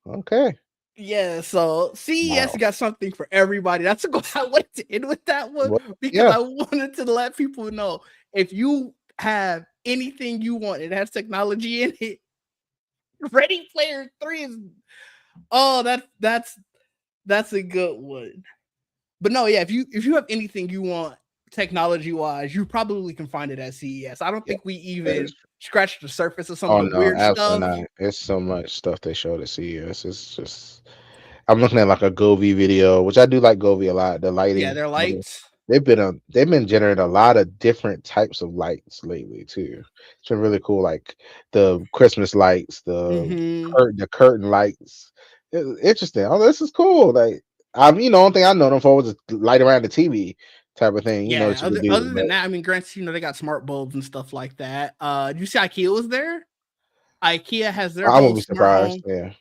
[SPEAKER 2] Okay.
[SPEAKER 1] yeah, so CES
[SPEAKER 2] Wow.
[SPEAKER 1] got something for everybody. That's a I wanted to end with that one
[SPEAKER 2] Well,
[SPEAKER 1] because
[SPEAKER 2] yeah.
[SPEAKER 1] I wanted to let people know if you have anything you want, it has technology in it. Ready Player 3 is oh that's a good one. But no, yeah, if you have anything you want technology wise, you probably can find it at CES. I don't
[SPEAKER 2] Yeah.
[SPEAKER 1] think we
[SPEAKER 2] That is.
[SPEAKER 1] even scratched the surface of some of
[SPEAKER 2] Oh
[SPEAKER 1] the
[SPEAKER 2] no,
[SPEAKER 1] weird
[SPEAKER 2] absolutely
[SPEAKER 1] stuff.
[SPEAKER 2] not. It's so much stuff they showed at CES. It's just. I'm looking at like a Govi video, which I do like Govi a lot. The
[SPEAKER 1] Yeah,
[SPEAKER 2] lighting,
[SPEAKER 1] their lights.
[SPEAKER 2] they've been generating a lot of different types of lights lately too. It's been really cool, like the Christmas lights,
[SPEAKER 1] Mm-hmm.
[SPEAKER 2] the curtain lights. Interesting. Oh, this is cool. Like only thing I know them for was just light around the TV type of thing.
[SPEAKER 1] Yeah,
[SPEAKER 2] That you could do.
[SPEAKER 1] other
[SPEAKER 2] But
[SPEAKER 1] than that, I mean, granted, they got smart bulbs and stuff like that. Did you see IKEA was there? IKEA has their
[SPEAKER 2] I
[SPEAKER 1] whole
[SPEAKER 2] won't be
[SPEAKER 1] smart
[SPEAKER 2] surprised.
[SPEAKER 1] home.
[SPEAKER 2] Yeah,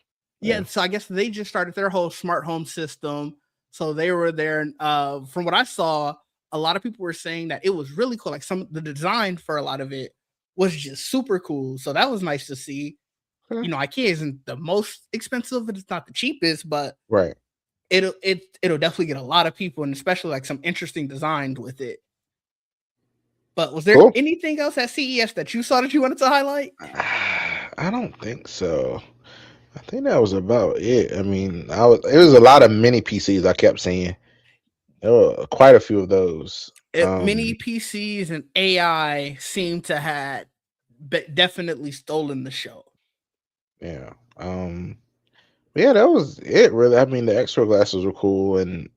[SPEAKER 1] Yeah,
[SPEAKER 2] yeah.
[SPEAKER 1] so I guess they just started their whole smart home system. So they were there. And, from what I saw, a lot of people were saying that it was really cool. Like some the design for a lot of it was just super cool. So that was nice to see.
[SPEAKER 2] Okay.
[SPEAKER 1] You know, IKEA isn't the most expensive, but it's not the cheapest, but
[SPEAKER 2] Right.
[SPEAKER 1] it'll definitely get a lot of people, and especially like some interesting designs with it. But was there
[SPEAKER 2] Cool.
[SPEAKER 1] anything else at CES that you saw that you wanted to highlight?
[SPEAKER 2] I don't think so. I think that was about it. I mean, it was a lot of mini PCs I kept seeing. There were quite a few of those.
[SPEAKER 1] Mini PCs and AI seem to have definitely stolen the show.
[SPEAKER 2] Yeah. Yeah, that was it really. I mean, the extra glasses were cool. And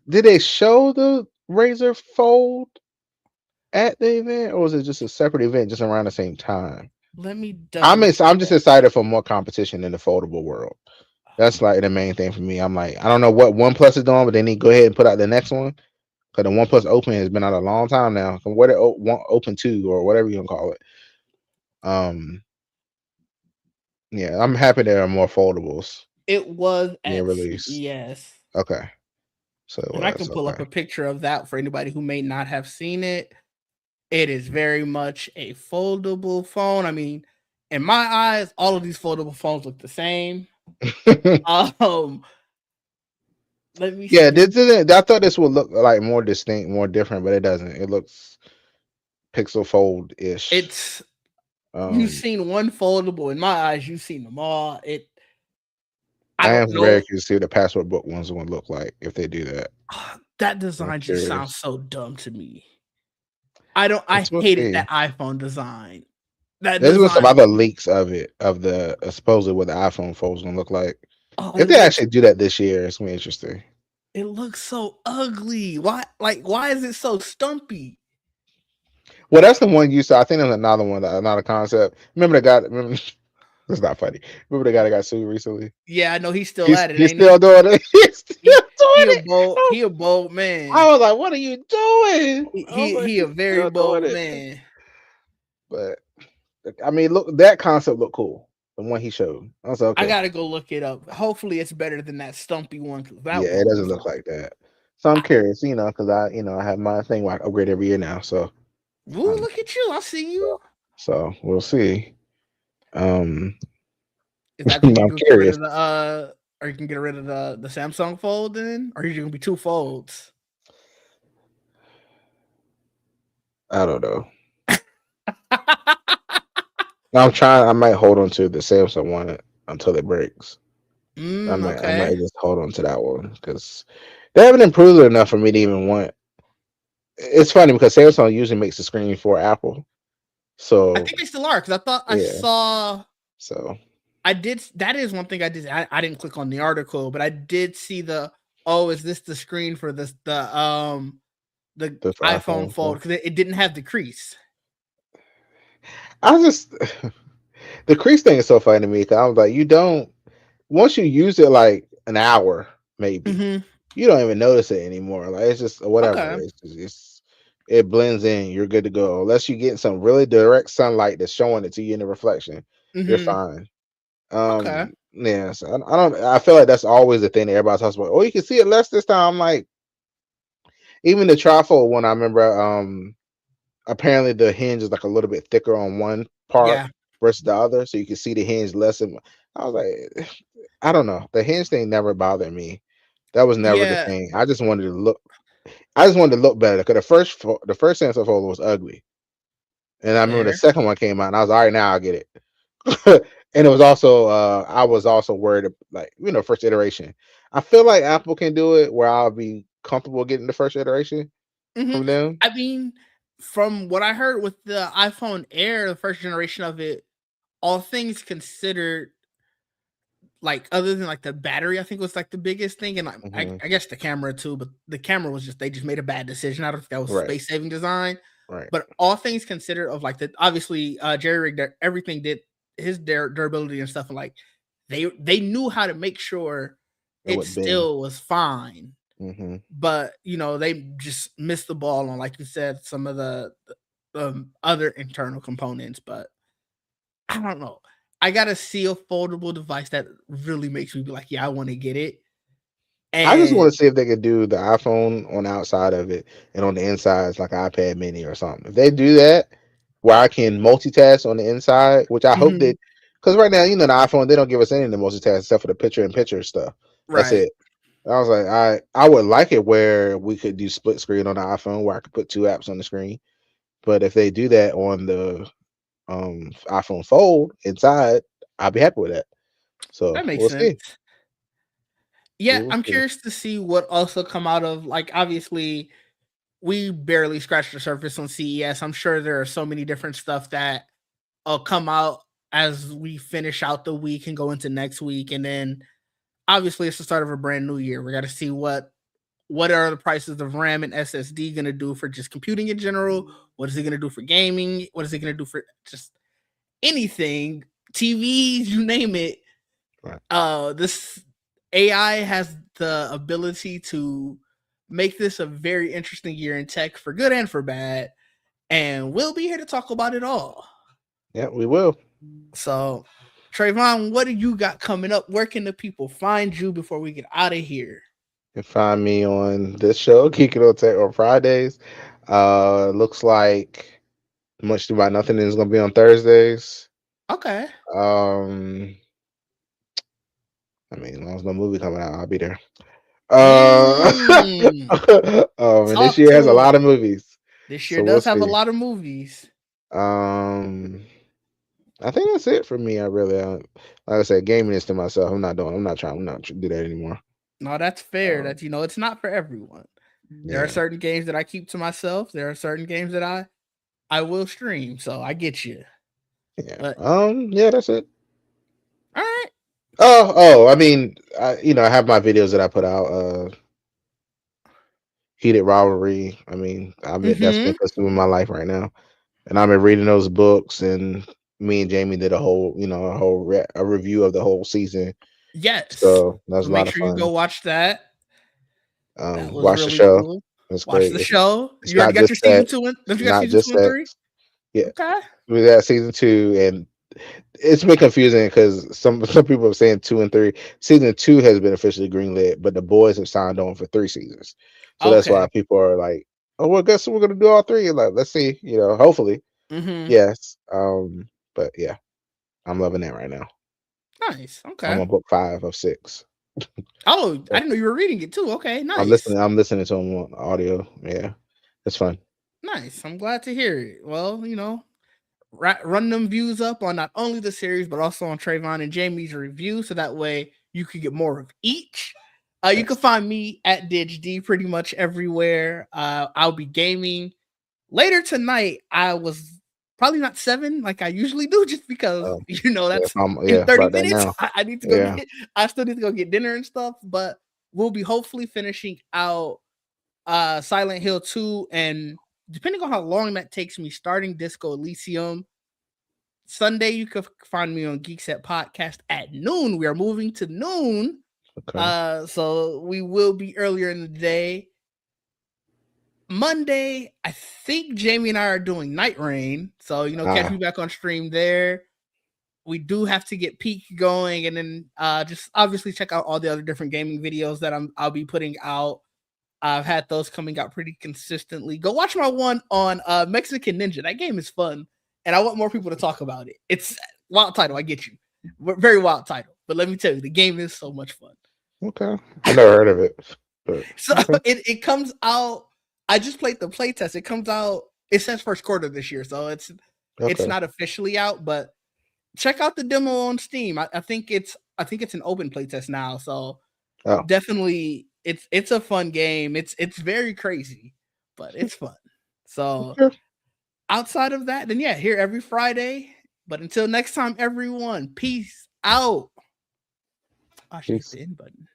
[SPEAKER 2] did they show the Razer Fold at the event, or was it just a separate event just around the same time?
[SPEAKER 1] Let me
[SPEAKER 2] I'm
[SPEAKER 1] double
[SPEAKER 2] I'm just
[SPEAKER 1] check.
[SPEAKER 2] excited for more competition in the foldable world. That's like the main thing for me. I'm like, I don't know what OnePlus is doing, but they need to go ahead and put out the next one, because the OnePlus Open has been out a long time now. From what it Open 2 or whatever you can call it. Um, yeah, I'm happy there are more foldables
[SPEAKER 1] It was
[SPEAKER 2] being
[SPEAKER 1] at
[SPEAKER 2] released.
[SPEAKER 1] CES.
[SPEAKER 2] Okay, so it
[SPEAKER 1] And I can
[SPEAKER 2] was
[SPEAKER 1] pull up
[SPEAKER 2] okay.
[SPEAKER 1] a picture of that for anybody who may not have seen it. It is very much a foldable phone. I mean, in my eyes, all of these foldable phones look the same. Um, let me
[SPEAKER 2] Yeah,
[SPEAKER 1] see.
[SPEAKER 2] this isn't. I thought this would look like more distinct, more different, but it doesn't. It looks Pixel Fold ish.
[SPEAKER 1] It's you've
[SPEAKER 2] Um,
[SPEAKER 1] seen one foldable. In my eyes, you've seen them all. I
[SPEAKER 2] I
[SPEAKER 1] don't
[SPEAKER 2] am very
[SPEAKER 1] know.
[SPEAKER 2] curious to see what the password book ones would look like if they do that.
[SPEAKER 1] That
[SPEAKER 2] I'm
[SPEAKER 1] design just sounds
[SPEAKER 2] curious.
[SPEAKER 1] so dumb to me. I
[SPEAKER 2] We'll
[SPEAKER 1] hated
[SPEAKER 2] see.
[SPEAKER 1] that iPhone design. That
[SPEAKER 2] There's been some
[SPEAKER 1] design,
[SPEAKER 2] other leaks of it, of the supposedly what the iPhone fold's gonna look like.
[SPEAKER 1] oh,
[SPEAKER 2] If they actually do that this year, it's gonna be interesting.
[SPEAKER 1] it looks so ugly. Why is it so stumpy?
[SPEAKER 2] Well, that's the one you saw. I think there's another one, another concept. Remember the guy? Remember, it's not funny. Remember the guy that got sued recently?
[SPEAKER 1] Yeah, I know he's still
[SPEAKER 2] He's
[SPEAKER 1] at it,
[SPEAKER 2] he's
[SPEAKER 1] ain't
[SPEAKER 2] still
[SPEAKER 1] he?
[SPEAKER 2] doing it. He's still
[SPEAKER 1] He
[SPEAKER 2] doing it. Oh,
[SPEAKER 1] he a bold man.
[SPEAKER 2] I was like, "What are you doing?" I was like,
[SPEAKER 1] He a
[SPEAKER 2] "He's
[SPEAKER 1] very
[SPEAKER 2] still doing
[SPEAKER 1] bold
[SPEAKER 2] it."
[SPEAKER 1] man.
[SPEAKER 2] But I mean, look, that concept looked cool. The one he showed, I was like,
[SPEAKER 1] I
[SPEAKER 2] okay,
[SPEAKER 1] gotta go look it up. Hopefully, it's better than that stumpy one because that
[SPEAKER 2] yeah, it
[SPEAKER 1] one
[SPEAKER 2] doesn't
[SPEAKER 1] was
[SPEAKER 2] look
[SPEAKER 1] like,
[SPEAKER 2] like that. So I'm
[SPEAKER 1] I,
[SPEAKER 2] curious, because I have my thing where I upgrade every year now. So,
[SPEAKER 1] ooh,
[SPEAKER 2] um,
[SPEAKER 1] look at you! I see
[SPEAKER 2] so,
[SPEAKER 1] you.
[SPEAKER 2] so we'll see. Um,
[SPEAKER 1] Is that gonna
[SPEAKER 2] I'm
[SPEAKER 1] get rid
[SPEAKER 2] curious.
[SPEAKER 1] of the or you can get rid of the Samsung Fold then, or are you gonna be two folds?
[SPEAKER 2] I don't know. I'm trying. I might hold on to the Samsung one until it breaks. I
[SPEAKER 1] Okay.
[SPEAKER 2] might just hold on to that one because they haven't improved it enough for me to even want. It's funny because Samsung usually makes the screen for Apple.
[SPEAKER 1] I
[SPEAKER 2] So
[SPEAKER 1] think they still are because I thought I
[SPEAKER 2] yeah.
[SPEAKER 1] saw.
[SPEAKER 2] So
[SPEAKER 1] I did. That is one thing I did. I didn't click on the article, but I did see the. Oh, is this the screen for this the
[SPEAKER 2] the
[SPEAKER 1] iPhone
[SPEAKER 2] iPhone
[SPEAKER 1] Fold
[SPEAKER 2] phone.
[SPEAKER 1] because it didn't have the crease.
[SPEAKER 2] I just the crease thing is so funny to me because I was like, you don't once you use it like an hour, maybe
[SPEAKER 1] Hmm.
[SPEAKER 2] you don't even notice it anymore. Like it's just whatever.
[SPEAKER 1] Okay.
[SPEAKER 2] It blends in. You're good to go. Unless you get some really direct sunlight that's showing it to you in the reflection, you're
[SPEAKER 1] Hmm.
[SPEAKER 2] fine.
[SPEAKER 1] Okay.
[SPEAKER 2] Yeah. So I don't. I feel like that's always the thing that everybody talks about. Oh, you can see it less this time. I'm like, even the trifold one. I remember. Apparently the hinge is like a little bit thicker on one part
[SPEAKER 1] Yeah.
[SPEAKER 2] versus the other, so you can see the hinge less. I was like, I don't know. The hinge thing never bothered me. That was never the
[SPEAKER 1] Yeah.
[SPEAKER 2] thing. I just wanted to look. I just wanted to look better because the first Samsung Fold was ugly, and I remember the
[SPEAKER 1] Fair.
[SPEAKER 2] second one came out, and I was all right. Now I get it. And it was also I was also worried like first iteration. I feel like Apple can do it where I'll be comfortable getting the first iteration
[SPEAKER 1] Hmm.
[SPEAKER 2] from them.
[SPEAKER 1] I mean, from what I heard with the iPhone Air, the first generation of it, all things considered, like other than like the battery, I think was like the biggest thing, and
[SPEAKER 2] Hmm.
[SPEAKER 1] I guess the camera too. But the camera was just they just made a bad decision. I don't think that was
[SPEAKER 2] Right,
[SPEAKER 1] space saving design.
[SPEAKER 2] right.
[SPEAKER 1] But all things considered, of like the obviously Jerry rigged everything did his durability and stuff, and like they knew how to make sure
[SPEAKER 2] It
[SPEAKER 1] it
[SPEAKER 2] would bend.
[SPEAKER 1] still was fine.
[SPEAKER 2] Hmm.
[SPEAKER 1] But they just missed the ball on, like you said, some of the other internal components. But I don't know. I gotta see a foldable device that really makes me be like, yeah, I want to get it.
[SPEAKER 2] I just want
[SPEAKER 1] And
[SPEAKER 2] to see if they could do the iPhone on the outside of it and on the inside it's like an iPad Mini or something. If they do that, where I can multitask on the inside, which I hope
[SPEAKER 1] mhm,
[SPEAKER 2] that, because right now, the iPhone, they don't give us any of the multitask except for the picture in picture stuff. That's
[SPEAKER 1] right.
[SPEAKER 2] it. I was like, I would like it where we could do split screen on the iPhone where I could put two apps on the screen. But if they do that on the iPhone Fold inside, I'll be happy with that. So
[SPEAKER 1] That makes
[SPEAKER 2] we'll
[SPEAKER 1] sense.
[SPEAKER 2] see. We
[SPEAKER 1] Yeah,
[SPEAKER 2] will
[SPEAKER 1] I'm
[SPEAKER 2] see.
[SPEAKER 1] curious to see what also come out of, like, obviously we barely scratched the surface on CES. I'm sure there are so many different stuff that will come out as we finish out the week and go into next week. And then obviously it's the start of a brand new year. We got to see what are the prices of RAM and SSD going to do for just computing in general? What is it going to do for gaming? What is it going to do for just anything? TVs, you name it.
[SPEAKER 2] Right.
[SPEAKER 1] This AI has the ability to make this a very interesting year in tech for good and for bad. And we'll be here to talk about it all.
[SPEAKER 2] Yeah, we will.
[SPEAKER 1] So, Trayvon, what do you got coming up? Where can the people find you before we get out of here?
[SPEAKER 2] You can find me on this show, Geekin on Tech on Fridays. Looks like Much Do About Nothing is gonna be on Thursdays.
[SPEAKER 1] Okay.
[SPEAKER 2] Um, I mean, as long as no movie coming out, I'll be there.
[SPEAKER 1] Mm,
[SPEAKER 2] And this
[SPEAKER 1] talk
[SPEAKER 2] year has a
[SPEAKER 1] to
[SPEAKER 2] lot
[SPEAKER 1] us.
[SPEAKER 2] of movies,
[SPEAKER 1] This year
[SPEAKER 2] so we'll
[SPEAKER 1] does have a
[SPEAKER 2] see.
[SPEAKER 1] lot of movies.
[SPEAKER 2] Um, I think that's it for me. I really, like I said, gaming is to myself. I'm not doing. I'm not trying. I'm not do that anymore.
[SPEAKER 1] No, that's fair.
[SPEAKER 2] Um,
[SPEAKER 1] That it's not for everyone. There are
[SPEAKER 2] yeah,
[SPEAKER 1] certain games that I keep to myself. There are certain games that I will stream. So I get you.
[SPEAKER 2] yeah.
[SPEAKER 1] But
[SPEAKER 2] Yeah, that's it.
[SPEAKER 1] all right.
[SPEAKER 2] Oh. I mean, I have my videos that I put out. Heated rivalry. I mean, that's been
[SPEAKER 1] Mm-hmm.
[SPEAKER 2] consuming my life right now, and I've been reading those books. And me and Jamie did a review of the whole season.
[SPEAKER 1] Yes.
[SPEAKER 2] So that was
[SPEAKER 1] So
[SPEAKER 2] a lot
[SPEAKER 1] make
[SPEAKER 2] of
[SPEAKER 1] sure you
[SPEAKER 2] fun.
[SPEAKER 1] go watch that. That was
[SPEAKER 2] Watch the
[SPEAKER 1] really
[SPEAKER 2] show.
[SPEAKER 1] cool.
[SPEAKER 2] It's
[SPEAKER 1] Watch
[SPEAKER 2] great.
[SPEAKER 1] the show.
[SPEAKER 2] It's
[SPEAKER 1] You already
[SPEAKER 2] not
[SPEAKER 1] got your
[SPEAKER 2] just
[SPEAKER 1] season
[SPEAKER 2] sex.
[SPEAKER 1] two and don't you got
[SPEAKER 2] Not
[SPEAKER 1] season
[SPEAKER 2] just
[SPEAKER 1] two and three?
[SPEAKER 2] sex. Yeah,
[SPEAKER 1] Okay.
[SPEAKER 2] we got season 2, and it's been confusing because some people are saying 2 and 3. Season 2 has been officially greenlit, but the boys have signed on for 3 seasons. So that's why
[SPEAKER 1] Okay.
[SPEAKER 2] people are like, "Oh, well, guess we're gonna do all 3." And like, let's see. Hopefully,
[SPEAKER 1] Mm-hmm.
[SPEAKER 2] yes. But yeah, I'm loving that right now.
[SPEAKER 1] Nice.
[SPEAKER 2] I'm
[SPEAKER 1] Okay.
[SPEAKER 2] on book 5 of 6.
[SPEAKER 1] Oh, I
[SPEAKER 2] So
[SPEAKER 1] didn't know you were reading it too. Okay,
[SPEAKER 2] I'm
[SPEAKER 1] nice.
[SPEAKER 2] listening. I'm listening to them on audio. Yeah, it's fun.
[SPEAKER 1] Nice. I'm glad to hear it. Well, run them views up on not only the series but also on Trayvon and Jamie's review, so that way you can get more of each. You can
[SPEAKER 2] Yes.
[SPEAKER 1] find me at DidgeD pretty much everywhere. I'll be gaming later tonight. I was probably not 7 like I usually do, just because
[SPEAKER 2] Um, yeah,
[SPEAKER 1] that's in
[SPEAKER 2] yeah,
[SPEAKER 1] 30
[SPEAKER 2] about that
[SPEAKER 1] minutes.
[SPEAKER 2] now.
[SPEAKER 1] I need to go
[SPEAKER 2] Yeah.
[SPEAKER 1] get. I still need to go get dinner and stuff, but we'll be hopefully finishing out Silent Hill 2, and depending on how long that takes me, starting Disco Elysium. Sunday, you can find me on Geek Set Podcast at noon. We are moving to noon.
[SPEAKER 2] Okay.
[SPEAKER 1] So we will be earlier in the day. Monday, I think Jamie and I are doing Night Rain. So, catch me
[SPEAKER 2] Ah,
[SPEAKER 1] back on stream there. We do have to get Peak going, and then just obviously check out all the other different gaming videos that I'll be putting out. I've had those coming out pretty consistently. Go watch my one on Mexican Ninja. That game is fun, and I want more people to talk about it. It's wild title. I get you, very wild title. But let me tell you, the game is so much fun.
[SPEAKER 2] okay. I never heard of it, but
[SPEAKER 1] So
[SPEAKER 2] okay.
[SPEAKER 1] it comes out. I just played the playtest. It comes out. It says first quarter this year, so it's
[SPEAKER 2] Okay.
[SPEAKER 1] not officially out. But check out the demo on Steam. I think it's an open playtest now. So
[SPEAKER 2] Oh,
[SPEAKER 1] definitely it's a fun game. It's very crazy, but it's fun. So
[SPEAKER 2] okay.
[SPEAKER 1] outside of that, then yeah, here every Friday. But until next time, everyone, peace out. I should hit
[SPEAKER 2] Peace.
[SPEAKER 1] the end button.